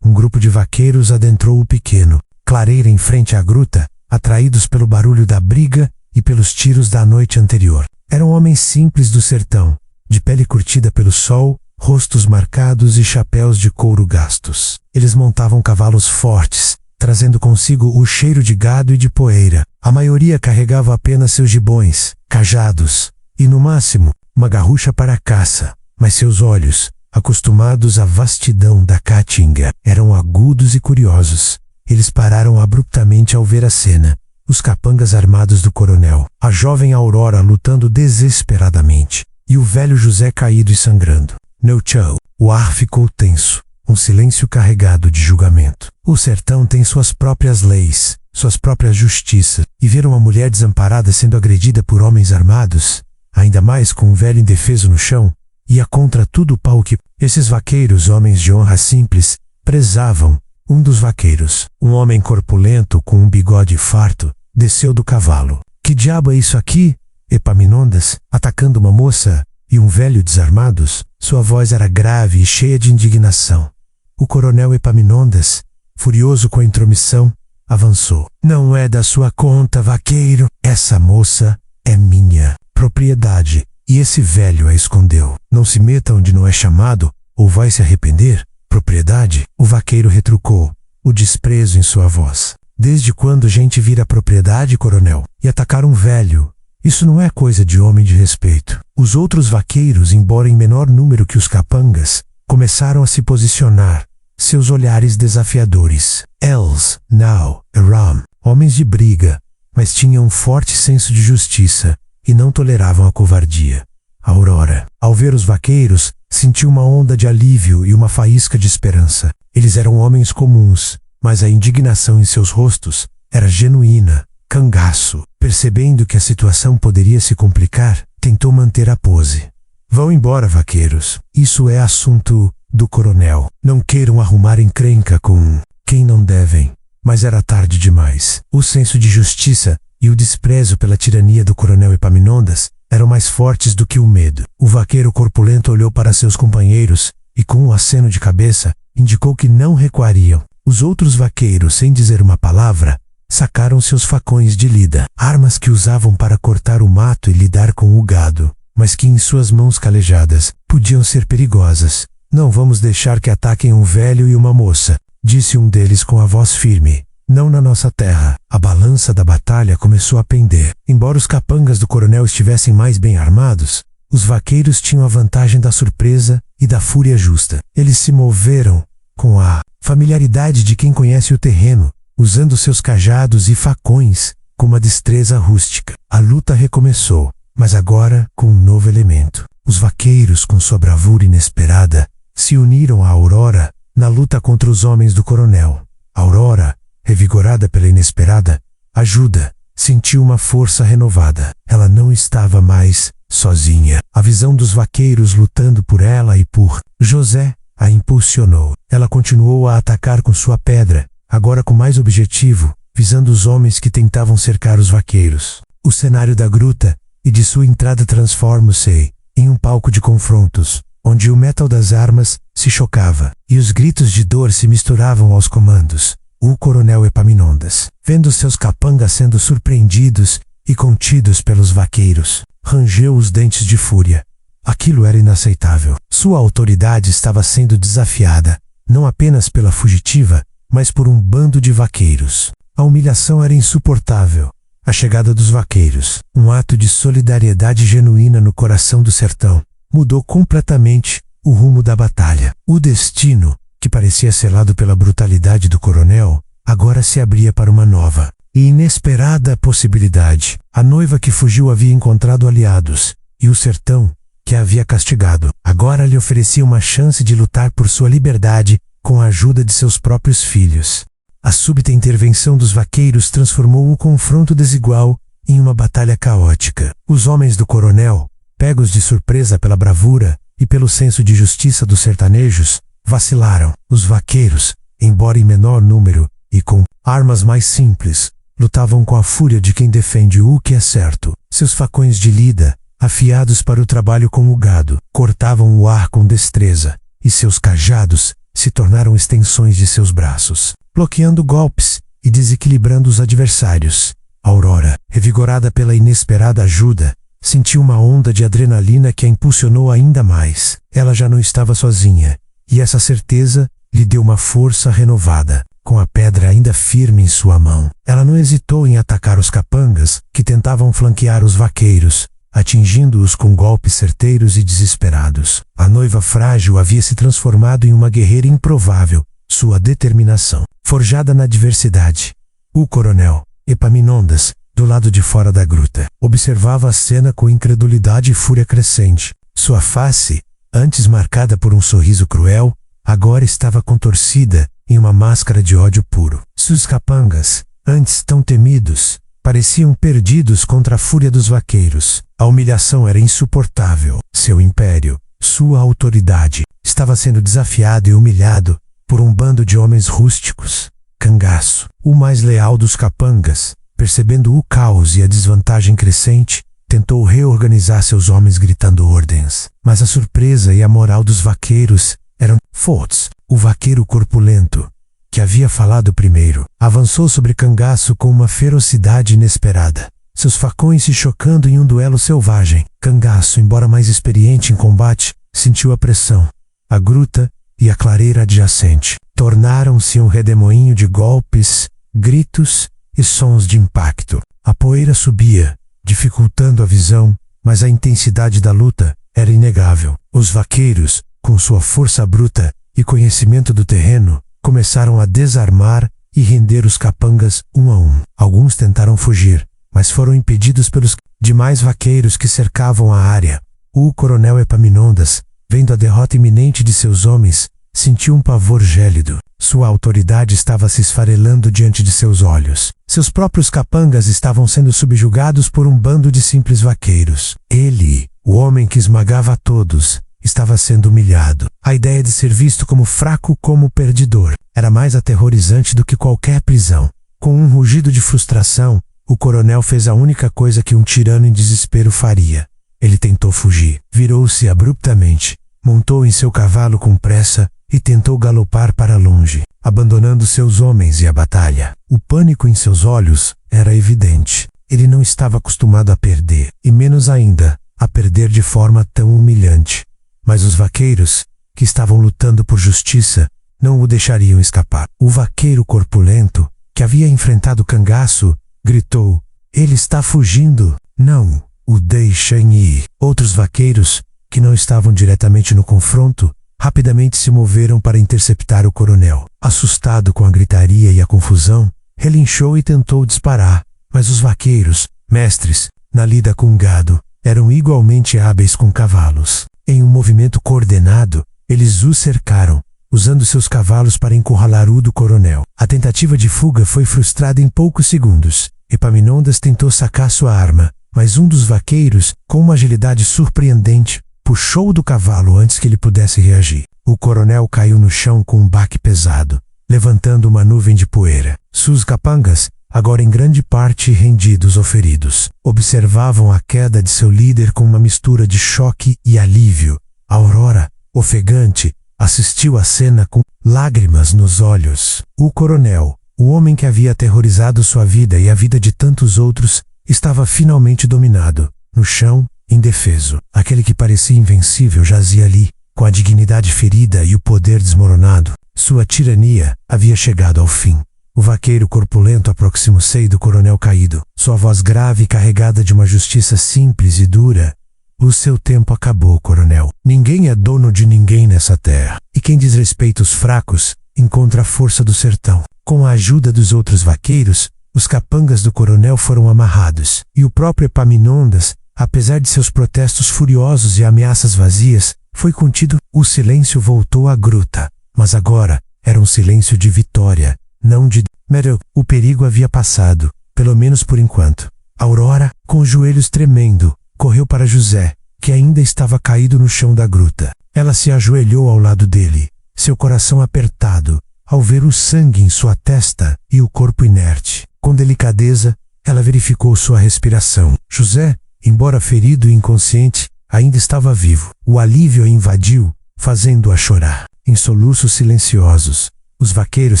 Um grupo de vaqueiros adentrou o pequeno clareira em frente à gruta, atraídos pelo barulho da briga e pelos tiros da noite anterior. Eram homens simples do sertão, de pele curtida pelo sol, rostos marcados e chapéus de couro gastos. Eles montavam cavalos fortes, trazendo consigo o cheiro de gado e de poeira. A maioria carregava apenas seus gibões, cajados e, no máximo, uma garrucha para a caça, mas seus olhos, acostumados à vastidão da caatinga, eram agudos e curiosos. Eles pararam abruptamente ao ver a cena. Os capangas armados do coronel, a jovem Aurora lutando desesperadamente, e o velho José caído e sangrando. No chão, o ar ficou tenso, um silêncio carregado de julgamento. O sertão tem suas próprias leis, suas próprias justiças, e ver uma mulher desamparada sendo agredida por homens armados, ainda mais com um velho indefeso no chão, ia contra tudo o pau que esses vaqueiros, homens de honra simples, prezavam. Um dos vaqueiros, um homem corpulento com um bigode farto, desceu do cavalo. Que diabo é isso aqui? Epaminondas, atacando uma moça e um velho desarmados? Sua voz era grave e cheia de indignação. O coronel Epaminondas, furioso com a intromissão, avançou. Não é da sua conta, vaqueiro. Essa moça é minha propriedade. E esse velho a escondeu. Não se meta onde não é chamado, ou vai se arrepender. Propriedade? O vaqueiro retrucou, o desprezo em sua voz. Desde quando gente vira propriedade, coronel? E atacar um velho? Isso não é coisa de homem de respeito. Os outros vaqueiros, embora em menor número que os capangas, começaram a se posicionar, seus olhares desafiadores. Els, Now, Aram, homens de briga, mas tinham um forte senso de justiça e não toleravam a covardia. Aurora, ao ver os vaqueiros, sentiu uma onda de alívio e uma faísca de esperança. Eles eram homens comuns, mas a indignação em seus rostos era genuína. Cangaço, percebendo que a situação poderia se complicar, tentou manter a pose. Vão embora, vaqueiros. Isso é assunto do coronel. Não queiram arrumar encrenca com quem não devem. Mas era tarde demais. O senso de justiça e o desprezo pela tirania do coronel Epaminondas eram mais fortes do que o medo. O vaqueiro corpulento olhou para seus companheiros e, com um aceno de cabeça, indicou que não recuariam. Os outros vaqueiros, sem dizer uma palavra, sacaram seus facões de lida, armas que usavam para cortar o mato e lidar com o gado, mas que em suas mãos calejadas podiam ser perigosas. Não vamos deixar que ataquem um velho e uma moça, disse um deles com a voz firme. Não na nossa terra. A balança da batalha começou a pender. Embora os capangas do coronel estivessem mais bem armados, os vaqueiros tinham a vantagem da surpresa e da fúria justa. Eles se moveram com a familiaridade de quem conhece o terreno, usando seus cajados e facões com uma destreza rústica. A luta recomeçou, mas agora com um novo elemento. Os vaqueiros, com sua bravura inesperada, se uniram a Aurora na luta contra os homens do coronel. Aurora, revigorada pela inesperada ajuda, sentiu uma força renovada. Ela não estava mais sozinha. A visão dos vaqueiros lutando por ela e por José a impulsionou. Ela continuou a atacar com sua pedra, agora com mais objetivo, visando os homens que tentavam cercar os vaqueiros. O cenário da gruta e de sua entrada transforma-se em um palco de confrontos, onde o metal das armas se chocava e os gritos de dor se misturavam aos comandos. O coronel Epaminondas, vendo seus capangas sendo surpreendidos e contidos pelos vaqueiros, rangeu os dentes de fúria. Aquilo era inaceitável. Sua autoridade estava sendo desafiada, não apenas pela fugitiva, mas por um bando de vaqueiros. A humilhação era insuportável. A chegada dos vaqueiros, um ato de solidariedade genuína no coração do sertão, mudou completamente o rumo da batalha. O destino, que parecia selado pela brutalidade do coronel, agora se abria para uma nova e inesperada possibilidade. A noiva que fugiu havia encontrado aliados, e o sertão, que a havia castigado, agora lhe oferecia uma chance de lutar por sua liberdade com a ajuda de seus próprios filhos. A súbita intervenção dos vaqueiros transformou o confronto desigual em uma batalha caótica. Os homens do coronel, pegos de surpresa pela bravura e pelo senso de justiça dos sertanejos, vacilaram. Os vaqueiros, embora em menor número e com armas mais simples, lutavam com a fúria de quem defende o que é certo. Seus facões de lida, afiados para o trabalho com o gado, cortavam o ar com destreza, e seus cajados se tornaram extensões de seus braços, bloqueando golpes e desequilibrando os adversários. Aurora, revigorada pela inesperada ajuda, sentiu uma onda de adrenalina que a impulsionou ainda mais. Ela já não estava sozinha, e essa certeza lhe deu uma força renovada. Com a pedra ainda firme em sua mão, ela não hesitou em atacar os capangas que tentavam flanquear os vaqueiros, atingindo-os com golpes certeiros e desesperados. A noiva frágil havia se transformado em uma guerreira improvável, sua determinação, forjada na adversidade. O coronel Epaminondas, do lado de fora da gruta, observava a cena com incredulidade e fúria crescente. Sua face, antes marcada por um sorriso cruel, agora estava contorcida em uma máscara de ódio puro. Seus capangas, antes tão temidos, pareciam perdidos contra a fúria dos vaqueiros. A humilhação era insuportável. Seu império, sua autoridade, estava sendo desafiado e humilhado por um bando de homens rústicos. Cangaço, o mais leal dos capangas, percebendo o caos e a desvantagem crescente, tentou reorganizar seus homens gritando ordens. Mas a surpresa e a moral dos vaqueiros eram fortes. O vaqueiro corpulento, que havia falado primeiro, avançou sobre Cangaço com uma ferocidade inesperada, seus facões se chocando em um duelo selvagem. Cangaço, embora mais experiente em combate, sentiu a pressão. A gruta e a clareira adjacente tornaram-se um redemoinho de golpes, gritos e sons de impacto. A poeira subia, dificultando a visão, mas a intensidade da luta era inegável. Os vaqueiros, com sua força bruta e conhecimento do terreno, começaram a desarmar e render os capangas um a um. Alguns tentaram fugir, mas foram impedidos pelos demais vaqueiros que cercavam a área. O coronel Epaminondas, vendo a derrota iminente de seus homens, sentiu um pavor gélido. Sua autoridade estava se esfarelando diante de seus olhos. Seus próprios capangas estavam sendo subjugados por um bando de simples vaqueiros. Ele, o homem que esmagava a todos, estava sendo humilhado. A ideia de ser visto como fraco, como perdedor, era mais aterrorizante do que qualquer prisão. Com um rugido de frustração, o coronel fez a única coisa que um tirano em desespero faria. Ele tentou fugir. Virou-se abruptamente, montou em seu cavalo com pressa e tentou galopar para longe, abandonando seus homens e a batalha. O pânico em seus olhos era evidente. Ele não estava acostumado a perder, e menos ainda, a perder de forma tão humilhante. Mas os vaqueiros, que estavam lutando por justiça, não o deixariam escapar. O vaqueiro corpulento, que havia enfrentado Cangaço, gritou: "Ele está fugindo! Não o deixem ir!" Outros vaqueiros, que não estavam diretamente no confronto, rapidamente se moveram para interceptar o coronel. Assustado com a gritaria e a confusão, relinchou e tentou disparar, mas os vaqueiros, mestres na lida com gado, eram igualmente hábeis com cavalos. Em um movimento coordenado, eles o cercaram, usando seus cavalos para encurralar o do coronel. A tentativa de fuga foi frustrada em poucos segundos. Epaminondas tentou sacar sua arma, mas um dos vaqueiros, com uma agilidade surpreendente, puxou do cavalo antes que ele pudesse reagir. O coronel caiu no chão com um baque pesado, levantando uma nuvem de poeira. Seus capangas, agora em grande parte rendidos ou feridos, observavam a queda de seu líder com uma mistura de choque e alívio. Aurora, ofegante, assistiu à cena com lágrimas nos olhos. O coronel, o homem que havia aterrorizado sua vida e a vida de tantos outros, estava finalmente dominado. No chão, indefeso, aquele que parecia invencível jazia ali, com a dignidade ferida e o poder desmoronado. Sua tirania havia chegado ao fim. O vaqueiro corpulento aproximou-se do coronel caído, sua voz grave e carregada de uma justiça simples e dura. "O seu tempo acabou, coronel. Ninguém é dono de ninguém nessa terra. E quem desrespeita os fracos, encontra a força do sertão." Com a ajuda dos outros vaqueiros, os capangas do coronel foram amarrados, e o próprio Epaminondas, apesar de seus protestos furiosos e ameaças vazias, foi contido. O silêncio voltou à gruta, mas agora era um silêncio de vitória, não de medo. O perigo havia passado, pelo menos por enquanto. Aurora, com os joelhos tremendo, correu para José, que ainda estava caído no chão da gruta. Ela se ajoelhou ao lado dele, seu coração apertado, ao ver o sangue em sua testa e o corpo inerte. Com delicadeza, ela verificou sua respiração. José, embora ferido e inconsciente, ainda estava vivo. O alívio a invadiu, fazendo-a chorar. Em soluços silenciosos, os vaqueiros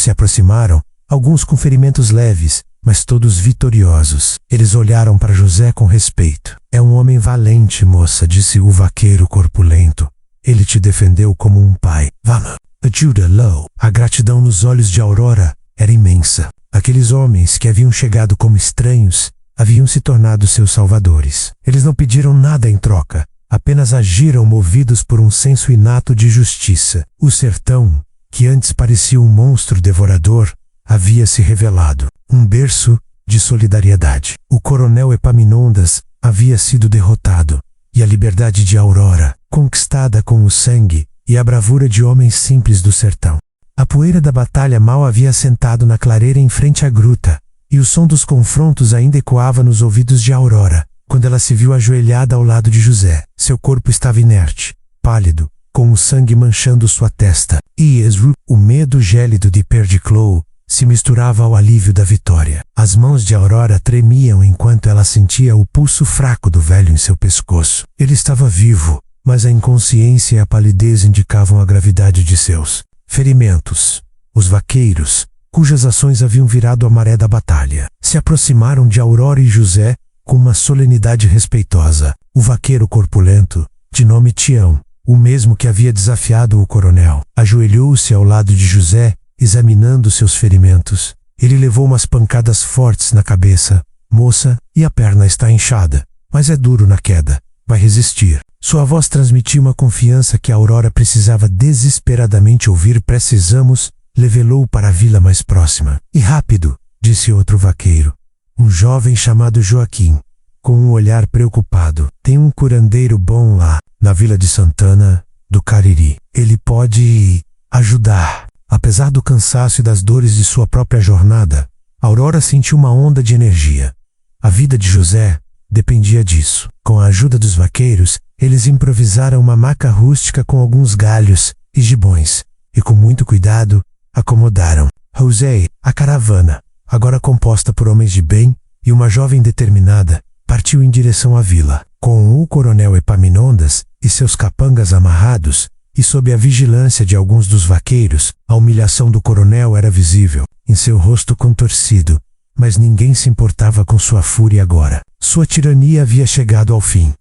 se aproximaram, alguns com ferimentos leves, mas todos vitoriosos. Eles olharam para José com respeito. "É um homem valente, moça", disse o vaqueiro corpulento. "Ele te defendeu como um pai." "Vamos, ajuda-lo." A gratidão nos olhos de Aurora era imensa. Aqueles homens que haviam chegado como estranhos haviam se tornado seus salvadores. Eles não pediram nada em troca, apenas agiram movidos por um senso inato de justiça. O sertão, que antes parecia um monstro devorador, havia se revelado um berço de solidariedade. O coronel Epaminondas havia sido derrotado, e a liberdade de Aurora, conquistada com o sangue e a bravura de homens simples do sertão. A poeira da batalha mal havia assentado na clareira em frente à gruta, e o som dos confrontos ainda ecoava nos ouvidos de Aurora, quando ela se viu ajoelhada ao lado de José. Seu corpo estava inerte, pálido, com o sangue manchando sua testa. E Esru, o medo gélido de Perdiclow, se misturava ao alívio da vitória. As mãos de Aurora tremiam enquanto ela sentia o pulso fraco do velho em seu pescoço. Ele estava vivo, mas a inconsciência e a palidez indicavam a gravidade de seus ferimentos. Os vaqueiros, cujas ações haviam virado a maré da batalha, se aproximaram de Aurora e José com uma solenidade respeitosa. O vaqueiro corpulento, de nome Tião, o mesmo que havia desafiado o coronel, ajoelhou-se ao lado de José, examinando seus ferimentos. Ele levou umas pancadas fortes na cabeça. Moça, e a perna está inchada, mas é duro na queda. Vai resistir. Sua voz transmitia uma confiança que Aurora precisava desesperadamente ouvir. Precisamos, levá-lo para a vila mais próxima. E rápido, disse outro vaqueiro. Um jovem chamado Joaquim, com um olhar preocupado. Tem um curandeiro bom lá, na vila de Santana do Cariri. Ele pode ajudar. Apesar do cansaço e das dores de sua própria jornada, Aurora sentiu uma onda de energia. A vida de José dependia disso. Com a ajuda dos vaqueiros, eles improvisaram uma maca rústica com alguns galhos e gibões, e com muito cuidado, acomodaram. José, a caravana, agora composta por homens de bem e uma jovem determinada, partiu em direção à vila. Com o coronel Epaminondas e seus capangas amarrados, e sob a vigilância de alguns dos vaqueiros, a humilhação do coronel era visível em seu rosto contorcido, mas ninguém se importava com sua fúria agora. Sua tirania havia chegado ao fim.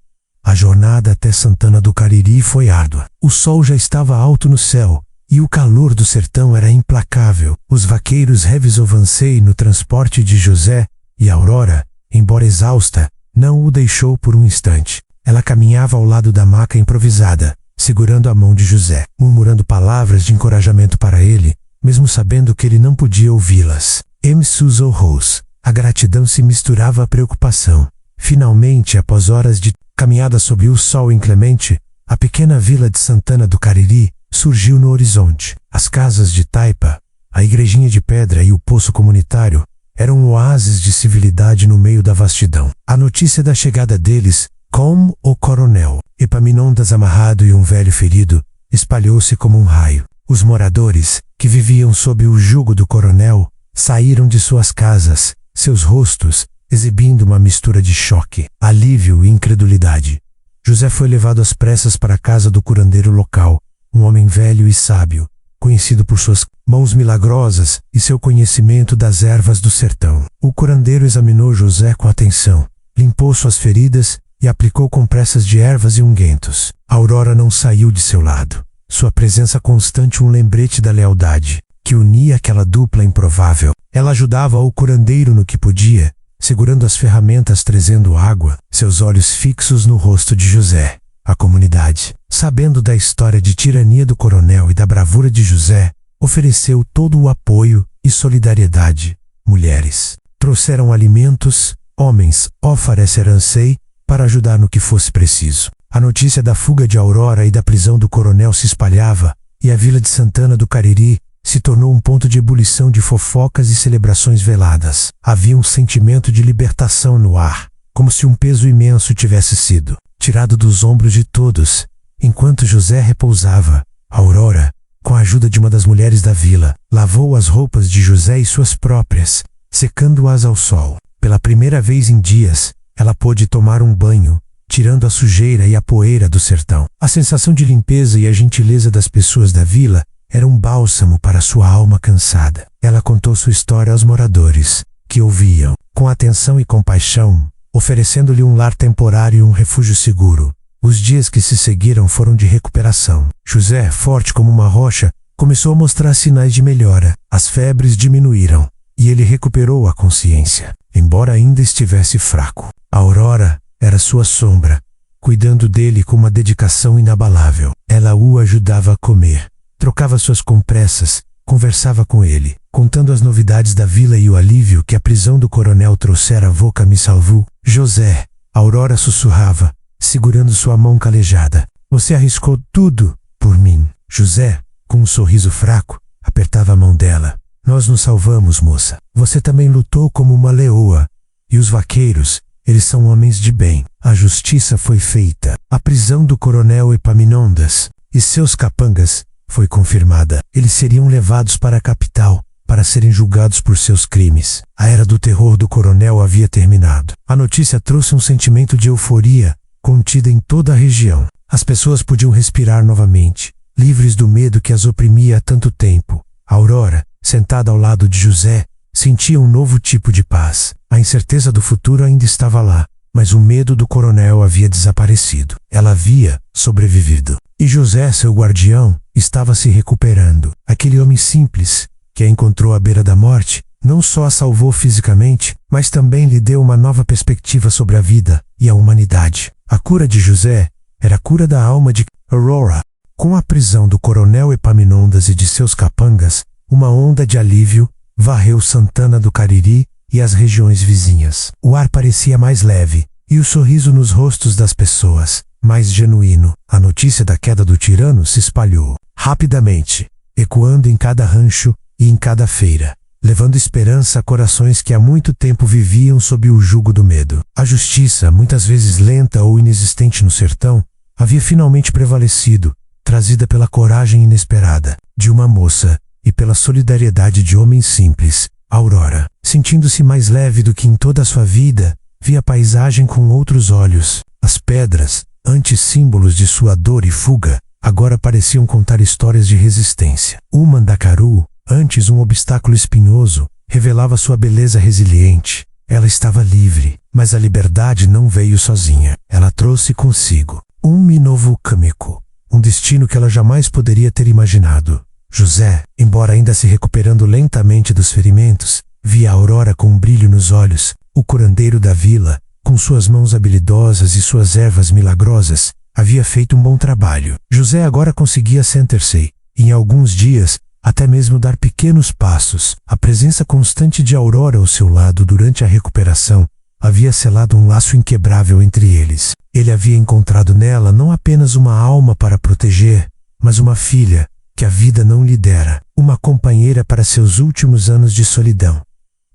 A jornada até Santana do Cariri foi árdua. O sol já estava alto no céu, e o calor do sertão era implacável. Os vaqueiros revezou-se no transporte de José, e Aurora, embora exausta, não o deixou por um instante. Ela caminhava ao lado da maca improvisada, segurando a mão de José, murmurando palavras de encorajamento para ele, mesmo sabendo que ele não podia ouvi-las. Sus olhos. A gratidão se misturava à preocupação. Finalmente, após horas de caminhada sob o sol inclemente, a pequena vila de Santana do Cariri surgiu no horizonte. As casas de taipa, a igrejinha de pedra e o poço comunitário eram um oásis de civilidade no meio da vastidão. A notícia da chegada deles, com o coronel Epaminondas amarrado e um velho ferido, espalhou-se como um raio. Os moradores, que viviam sob o jugo do coronel, saíram de suas casas, seus rostos exibindo uma mistura de choque, alívio e incredulidade. José foi levado às pressas para a casa do curandeiro local, um homem velho e sábio, conhecido por suas mãos milagrosas e seu conhecimento das ervas do sertão. O curandeiro examinou José com atenção, limpou suas feridas e aplicou compressas de ervas e unguentos. Aurora não saiu de seu lado. Sua presença constante um lembrete da lealdade, que unia aquela dupla improvável. Ela ajudava o curandeiro no que podia, segurando as ferramentas, trazendo água, seus olhos fixos no rosto de José. A comunidade, sabendo da história de tirania do coronel e da bravura de José, ofereceu todo o apoio e solidariedade. Mulheres trouxeram alimentos, homens ofereceram-se para ajudar no que fosse preciso. A notícia da fuga de Aurora e da prisão do coronel se espalhava, e a vila de Santana do Cariri se tornou um ponto de ebulição de fofocas e celebrações veladas. Havia um sentimento de libertação no ar, como se um peso imenso tivesse sido tirado dos ombros de todos. Enquanto José repousava, Aurora, com a ajuda de uma das mulheres da vila, lavou as roupas de José e suas próprias, secando-as ao sol. Pela primeira vez em dias, ela pôde tomar um banho, tirando a sujeira e a poeira do sertão. A sensação de limpeza e a gentileza das pessoas da vila era um bálsamo para sua alma cansada. Ela contou sua história aos moradores, que ouviam, com atenção e compaixão, oferecendo-lhe um lar temporário e um refúgio seguro. Os dias que se seguiram foram de recuperação. José, forte como uma rocha, começou a mostrar sinais de melhora. As febres diminuíram, e ele recuperou a consciência, embora ainda estivesse fraco. A Aurora era sua sombra, cuidando dele com uma dedicação inabalável. Ela o ajudava a comer, trocava suas compressas, conversava com ele, contando as novidades da vila e o alívio que a prisão do coronel trouxera. Voca me salvou. José, Aurora sussurrava, segurando sua mão calejada. Você arriscou tudo por mim. José, com um sorriso fraco, apertava a mão dela. Nós nos salvamos, moça. Você também lutou como uma leoa. E os vaqueiros, eles são homens de bem. A justiça foi feita. A prisão do coronel Epaminondas e seus capangas foi confirmada. Eles seriam levados para a capital para serem julgados por seus crimes. A era do terror do coronel havia terminado. A notícia trouxe um sentimento de euforia contida em toda a região. As pessoas podiam respirar novamente, livres do medo que as oprimia há tanto tempo. Aurora, sentada ao lado de José, sentia um novo tipo de paz. A incerteza do futuro ainda estava lá, mas o medo do coronel havia desaparecido. Ela havia sobrevivido. E José, seu guardião, estava se recuperando. Aquele homem simples, que a encontrou à beira da morte, não só a salvou fisicamente, mas também lhe deu uma nova perspectiva sobre a vida e a humanidade. A cura de José era a cura da alma de Aurora. Com a prisão do coronel Epaminondas e de seus capangas, uma onda de alívio varreu Santana do Cariri e as regiões vizinhas. O ar parecia mais leve, e o sorriso nos rostos das pessoas, mais genuíno. A notícia da queda do tirano se espalhou rapidamente, ecoando em cada rancho e em cada feira, levando esperança a corações que há muito tempo viviam sob o jugo do medo. A justiça, muitas vezes lenta ou inexistente no sertão, havia finalmente prevalecido, trazida pela coragem inesperada de uma moça e pela solidariedade de homens simples. Aurora, sentindo-se mais leve do que em toda a sua vida, via a paisagem com outros olhos. As pedras, antes símbolos de sua dor e fuga, agora pareciam contar histórias de resistência. O mandacaru, antes um obstáculo espinhoso, revelava sua beleza resiliente. Ela estava livre, mas a liberdade não veio sozinha. Ela trouxe consigo um novo Kameko, um destino que ela jamais poderia ter imaginado. José, embora ainda se recuperando lentamente dos ferimentos, via a Aurora com um brilho nos olhos. O curandeiro da vila, com suas mãos habilidosas e suas ervas milagrosas, havia feito um bom trabalho. José agora conseguia sentar-se, e em alguns dias, até mesmo dar pequenos passos. A presença constante de Aurora ao seu lado durante a recuperação havia selado um laço inquebrável entre eles. Ele havia encontrado nela não apenas uma alma para proteger, mas uma filha que a vida não lhe dera, uma companheira para seus últimos anos de solidão.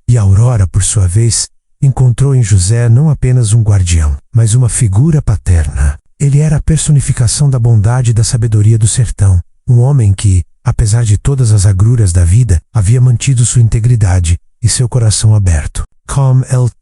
E Aurora, por sua vez, encontrou em José não apenas um guardião, mas uma figura paterna. Ele era a personificação da bondade e da sabedoria do sertão, um homem que, apesar de todas as agruras da vida, havia mantido sua integridade e seu coração aberto.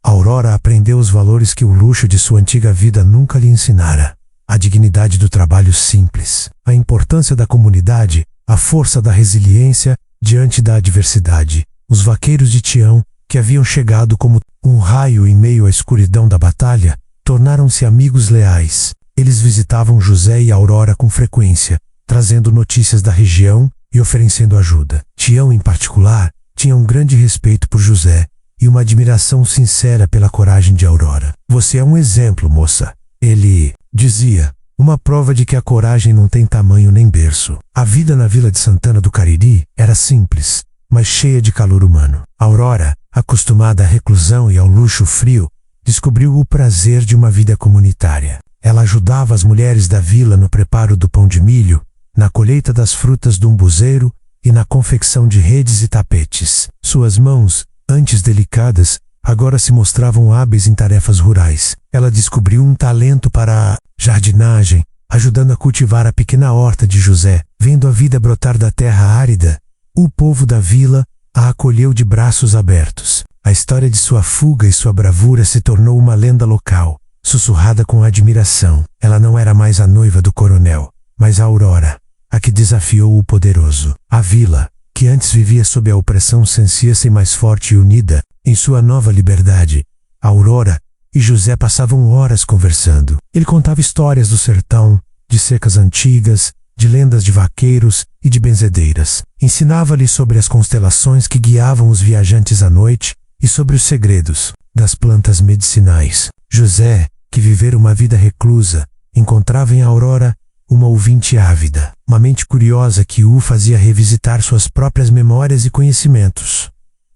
Aurora aprendeu os valores que o luxo de sua antiga vida nunca lhe ensinara. A dignidade do trabalho simples, a importância da comunidade, a força da resiliência diante da adversidade. Os vaqueiros de Tião, que haviam chegado como um raio em meio à escuridão da batalha, tornaram-se amigos leais. Eles visitavam José e Aurora com frequência, trazendo notícias da região e oferecendo ajuda. Tião, em particular, tinha um grande respeito por José e uma admiração sincera pela coragem de Aurora. "Você é um exemplo, moça", ele dizia, "uma prova de que a coragem não tem tamanho nem berço." A vida na vila de Santana do Cariri era simples, mas cheia de calor humano. Aurora, acostumada à reclusão e ao luxo frio, descobriu o prazer de uma vida comunitária. Ela ajudava as mulheres da vila no preparo do pão de milho, na colheita das frutas do umbuzeiro e na confecção de redes e tapetes. Suas mãos, antes delicadas, agora se mostravam hábeis em tarefas rurais. Ela descobriu um talento para a jardinagem, ajudando a cultivar a pequena horta de José. Vendo a vida brotar da terra árida, o povo da vila a acolheu de braços abertos. A história de sua fuga e sua bravura se tornou uma lenda local, sussurrada com admiração. Ela não era mais a noiva do coronel, mas a Aurora, a que desafiou o poderoso. A vila, que antes vivia sob a opressão, sentia-se mais forte e unida. Em sua nova liberdade, Aurora e José passavam horas conversando. Ele contava histórias do sertão, de cercas antigas, de lendas de vaqueiros e de benzedeiras. Ensinava-lhe sobre as constelações que guiavam os viajantes à noite e sobre os segredos das plantas medicinais. José, que vivera uma vida reclusa, encontrava em Aurora uma ouvinte ávida, uma mente curiosa que o fazia revisitar suas próprias memórias e conhecimentos.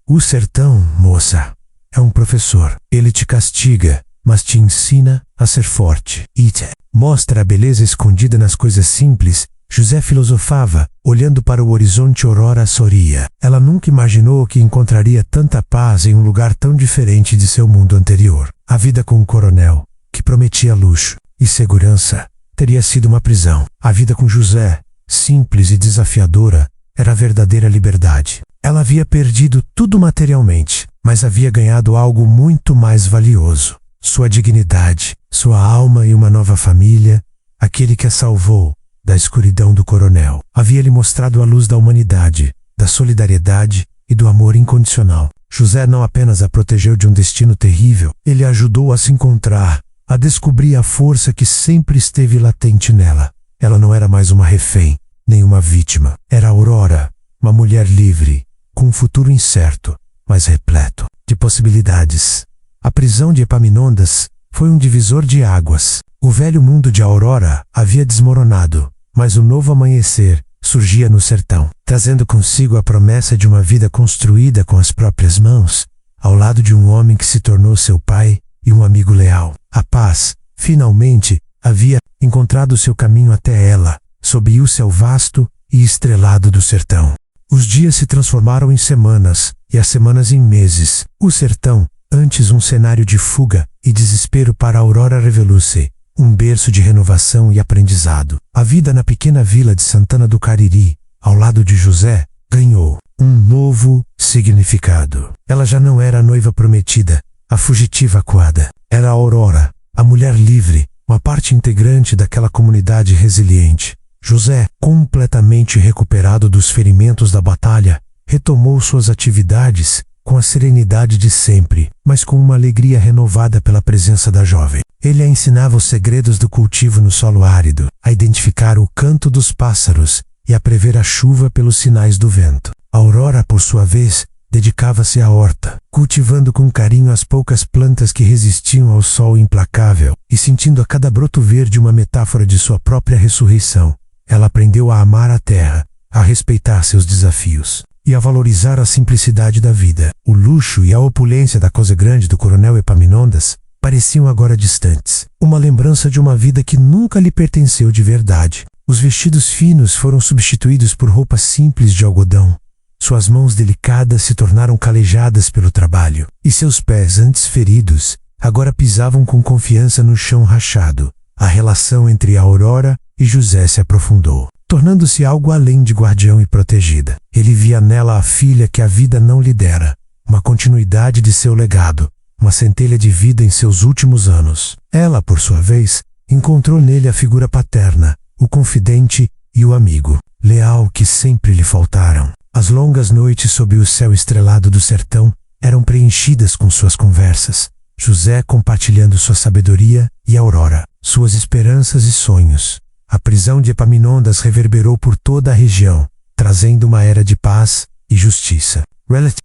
"O sertão, moça, é um professor. Ele te castiga, mas te ensina a ser forte e te mostra a beleza escondida nas coisas simples." José filosofava, olhando para o horizonte. Aurora sorria. Ela nunca imaginou que encontraria tanta paz em um lugar tão diferente de seu mundo anterior. A vida com o coronel, que prometia luxo e segurança, teria sido uma prisão. A vida com José, simples e desafiadora, era a verdadeira liberdade. Ela havia perdido tudo materialmente, mas havia ganhado algo muito mais valioso: sua dignidade, sua alma e uma nova família. Aquele que a salvou da escuridão do coronel havia lhe mostrado a luz da humanidade, da solidariedade e do amor incondicional. José não apenas a protegeu de um destino terrível, ele a ajudou a se encontrar, a descobrir a força que sempre esteve latente nela. Ela não era mais uma refém, nem uma vítima. Era Aurora, uma mulher livre, com um futuro incerto, mas repleto de possibilidades. A prisão de Epaminondas foi um divisor de águas. O velho mundo de Aurora havia desmoronado, mas um novo amanhecer surgia no sertão, trazendo consigo a promessa de uma vida construída com as próprias mãos, ao lado de um homem que se tornou seu pai e um amigo leal. A paz, finalmente, havia encontrado seu caminho até ela, sob o céu vasto e estrelado do sertão. Os dias se transformaram em semanas, e as semanas em meses. O sertão, antes um cenário de fuga e desespero para Aurora, revelou-se um berço de renovação e aprendizado. A vida na pequena vila de Santana do Cariri, ao lado de José, ganhou um novo significado. Ela já não era a noiva prometida, a fugitiva acuada. Era Aurora, a mulher livre, uma parte integrante daquela comunidade resiliente. José, completamente recuperado dos ferimentos da batalha, retomou suas atividades com a serenidade de sempre, mas com uma alegria renovada pela presença da jovem. Ele a ensinava os segredos do cultivo no solo árido, a identificar o canto dos pássaros e a prever a chuva pelos sinais do vento. Aurora, por sua vez, dedicava-se à horta, cultivando com carinho as poucas plantas que resistiam ao sol implacável, e sentindo a cada broto verde uma metáfora de sua própria ressurreição. Ela aprendeu a amar a terra, a respeitar seus desafios e a valorizar a simplicidade da vida. O luxo e a opulência da Cosa Grande do coronel Epaminondas pareciam agora distantes, uma lembrança de uma vida que nunca lhe pertenceu de verdade. Os vestidos finos foram substituídos por roupas simples de algodão. Suas mãos delicadas se tornaram calejadas pelo trabalho, e seus pés, antes feridos, agora pisavam com confiança no chão rachado. A relação entre Aurora e José se aprofundou, tornando-se algo além de guardião e protegida. Ele via nela a filha que a vida não lhe dera, uma continuidade de seu legado, uma centelha de vida em seus últimos anos. Ela, por sua vez, encontrou nele a figura paterna, o confidente e o amigo, leal que sempre lhe faltaram. As longas noites sob o céu estrelado do sertão eram preenchidas com suas conversas, José compartilhando sua sabedoria e Aurora, suas esperanças e sonhos. A prisão de Epaminondas reverberou por toda a região, trazendo uma era de paz e justiça.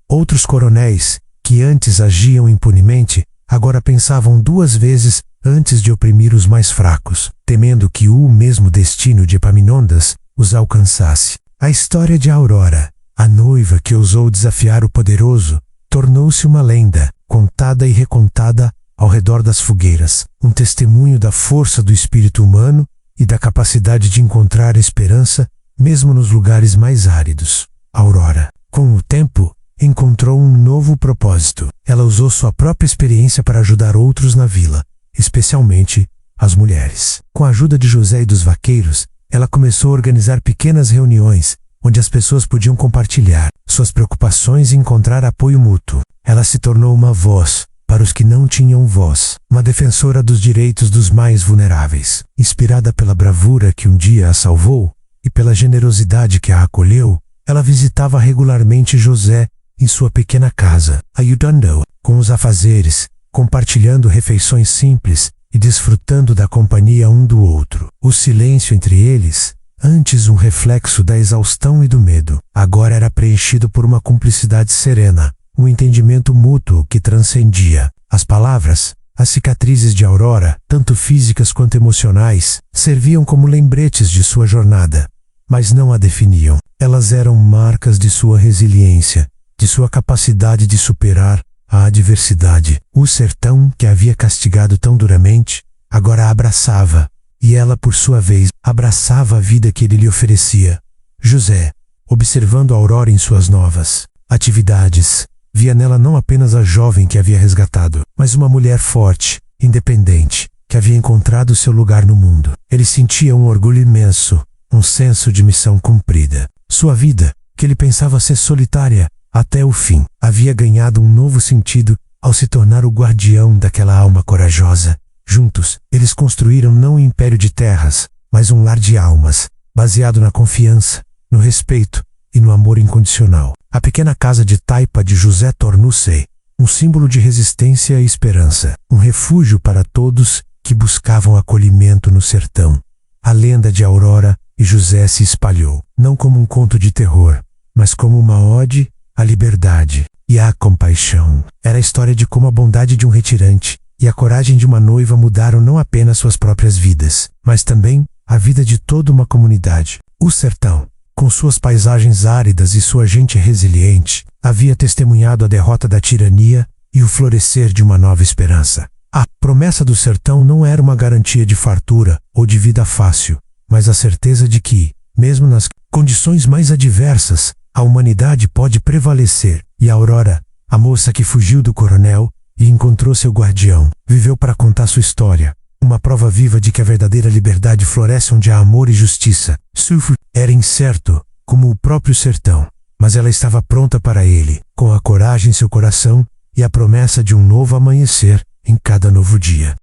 Outros coronéis, que antes agiam impunemente, agora pensavam duas vezes antes de oprimir os mais fracos, temendo que o mesmo destino de Epaminondas os alcançasse. A história de Aurora, a noiva que ousou desafiar o poderoso, tornou-se uma lenda, contada e recontada ao redor das fogueiras, um testemunho da força do espírito humano e da capacidade de encontrar esperança mesmo nos lugares mais áridos. Aurora, com o tempo, encontrou um novo propósito. Ela usou sua própria experiência para ajudar outros na vila, especialmente as mulheres. Com a ajuda de José e dos vaqueiros, ela começou a organizar pequenas reuniões, onde as pessoas podiam compartilhar suas preocupações e encontrar apoio mútuo. Ela se tornou uma voz para os que não tinham voz, uma defensora dos direitos dos mais vulneráveis. Inspirada pela bravura que um dia a salvou e pela generosidade que a acolheu, ela visitava regularmente José em sua pequena casa, ajudando-o com os afazeres, compartilhando refeições simples e desfrutando da companhia um do outro. O silêncio entre eles, antes um reflexo da exaustão e do medo, agora era preenchido por uma cumplicidade serena, um entendimento mútuo que transcendia as palavras. As cicatrizes de Aurora, tanto físicas quanto emocionais, serviam como lembretes de sua jornada, mas não a definiam. Elas eram marcas de sua resiliência, de sua capacidade de superar a adversidade. O sertão, que a havia castigado tão duramente, agora a abraçava, e ela, por sua vez, abraçava a vida que ele lhe oferecia. José, observando Aurora em suas novas atividades, via nela não apenas a jovem que havia resgatado, mas uma mulher forte, independente, que havia encontrado seu lugar no mundo. Ele sentia um orgulho imenso, um senso de missão cumprida. Sua vida, que ele pensava ser solitária até o fim, havia ganhado um novo sentido ao se tornar o guardião daquela alma corajosa. Juntos, eles construíram não um império de terras, mas um lar de almas, baseado na confiança, no respeito e no amor incondicional. A pequena casa de taipa de José tornou-se um símbolo de resistência e esperança, um refúgio para todos que buscavam acolhimento no sertão. A lenda de Aurora e José se espalhou, não como um conto de terror, mas como uma ode à liberdade e à compaixão. Era a história de como a bondade de um retirante e a coragem de uma noiva mudaram não apenas suas próprias vidas, mas também a vida de toda uma comunidade. O sertão, com suas paisagens áridas e sua gente resiliente, havia testemunhado a derrota da tirania e o florescer de uma nova esperança. A promessa do sertão não era uma garantia de fartura ou de vida fácil, mas a certeza de que, mesmo nas condições mais adversas, a humanidade pode prevalecer. E a Aurora, a moça que fugiu do coronel e encontrou seu guardião, viveu para contar sua história, uma prova viva de que a verdadeira liberdade floresce onde há amor e justiça. Sulfur era incerto, como o próprio sertão, mas ela estava pronta para ele, com a coragem em seu coração e a promessa de um novo amanhecer em cada novo dia.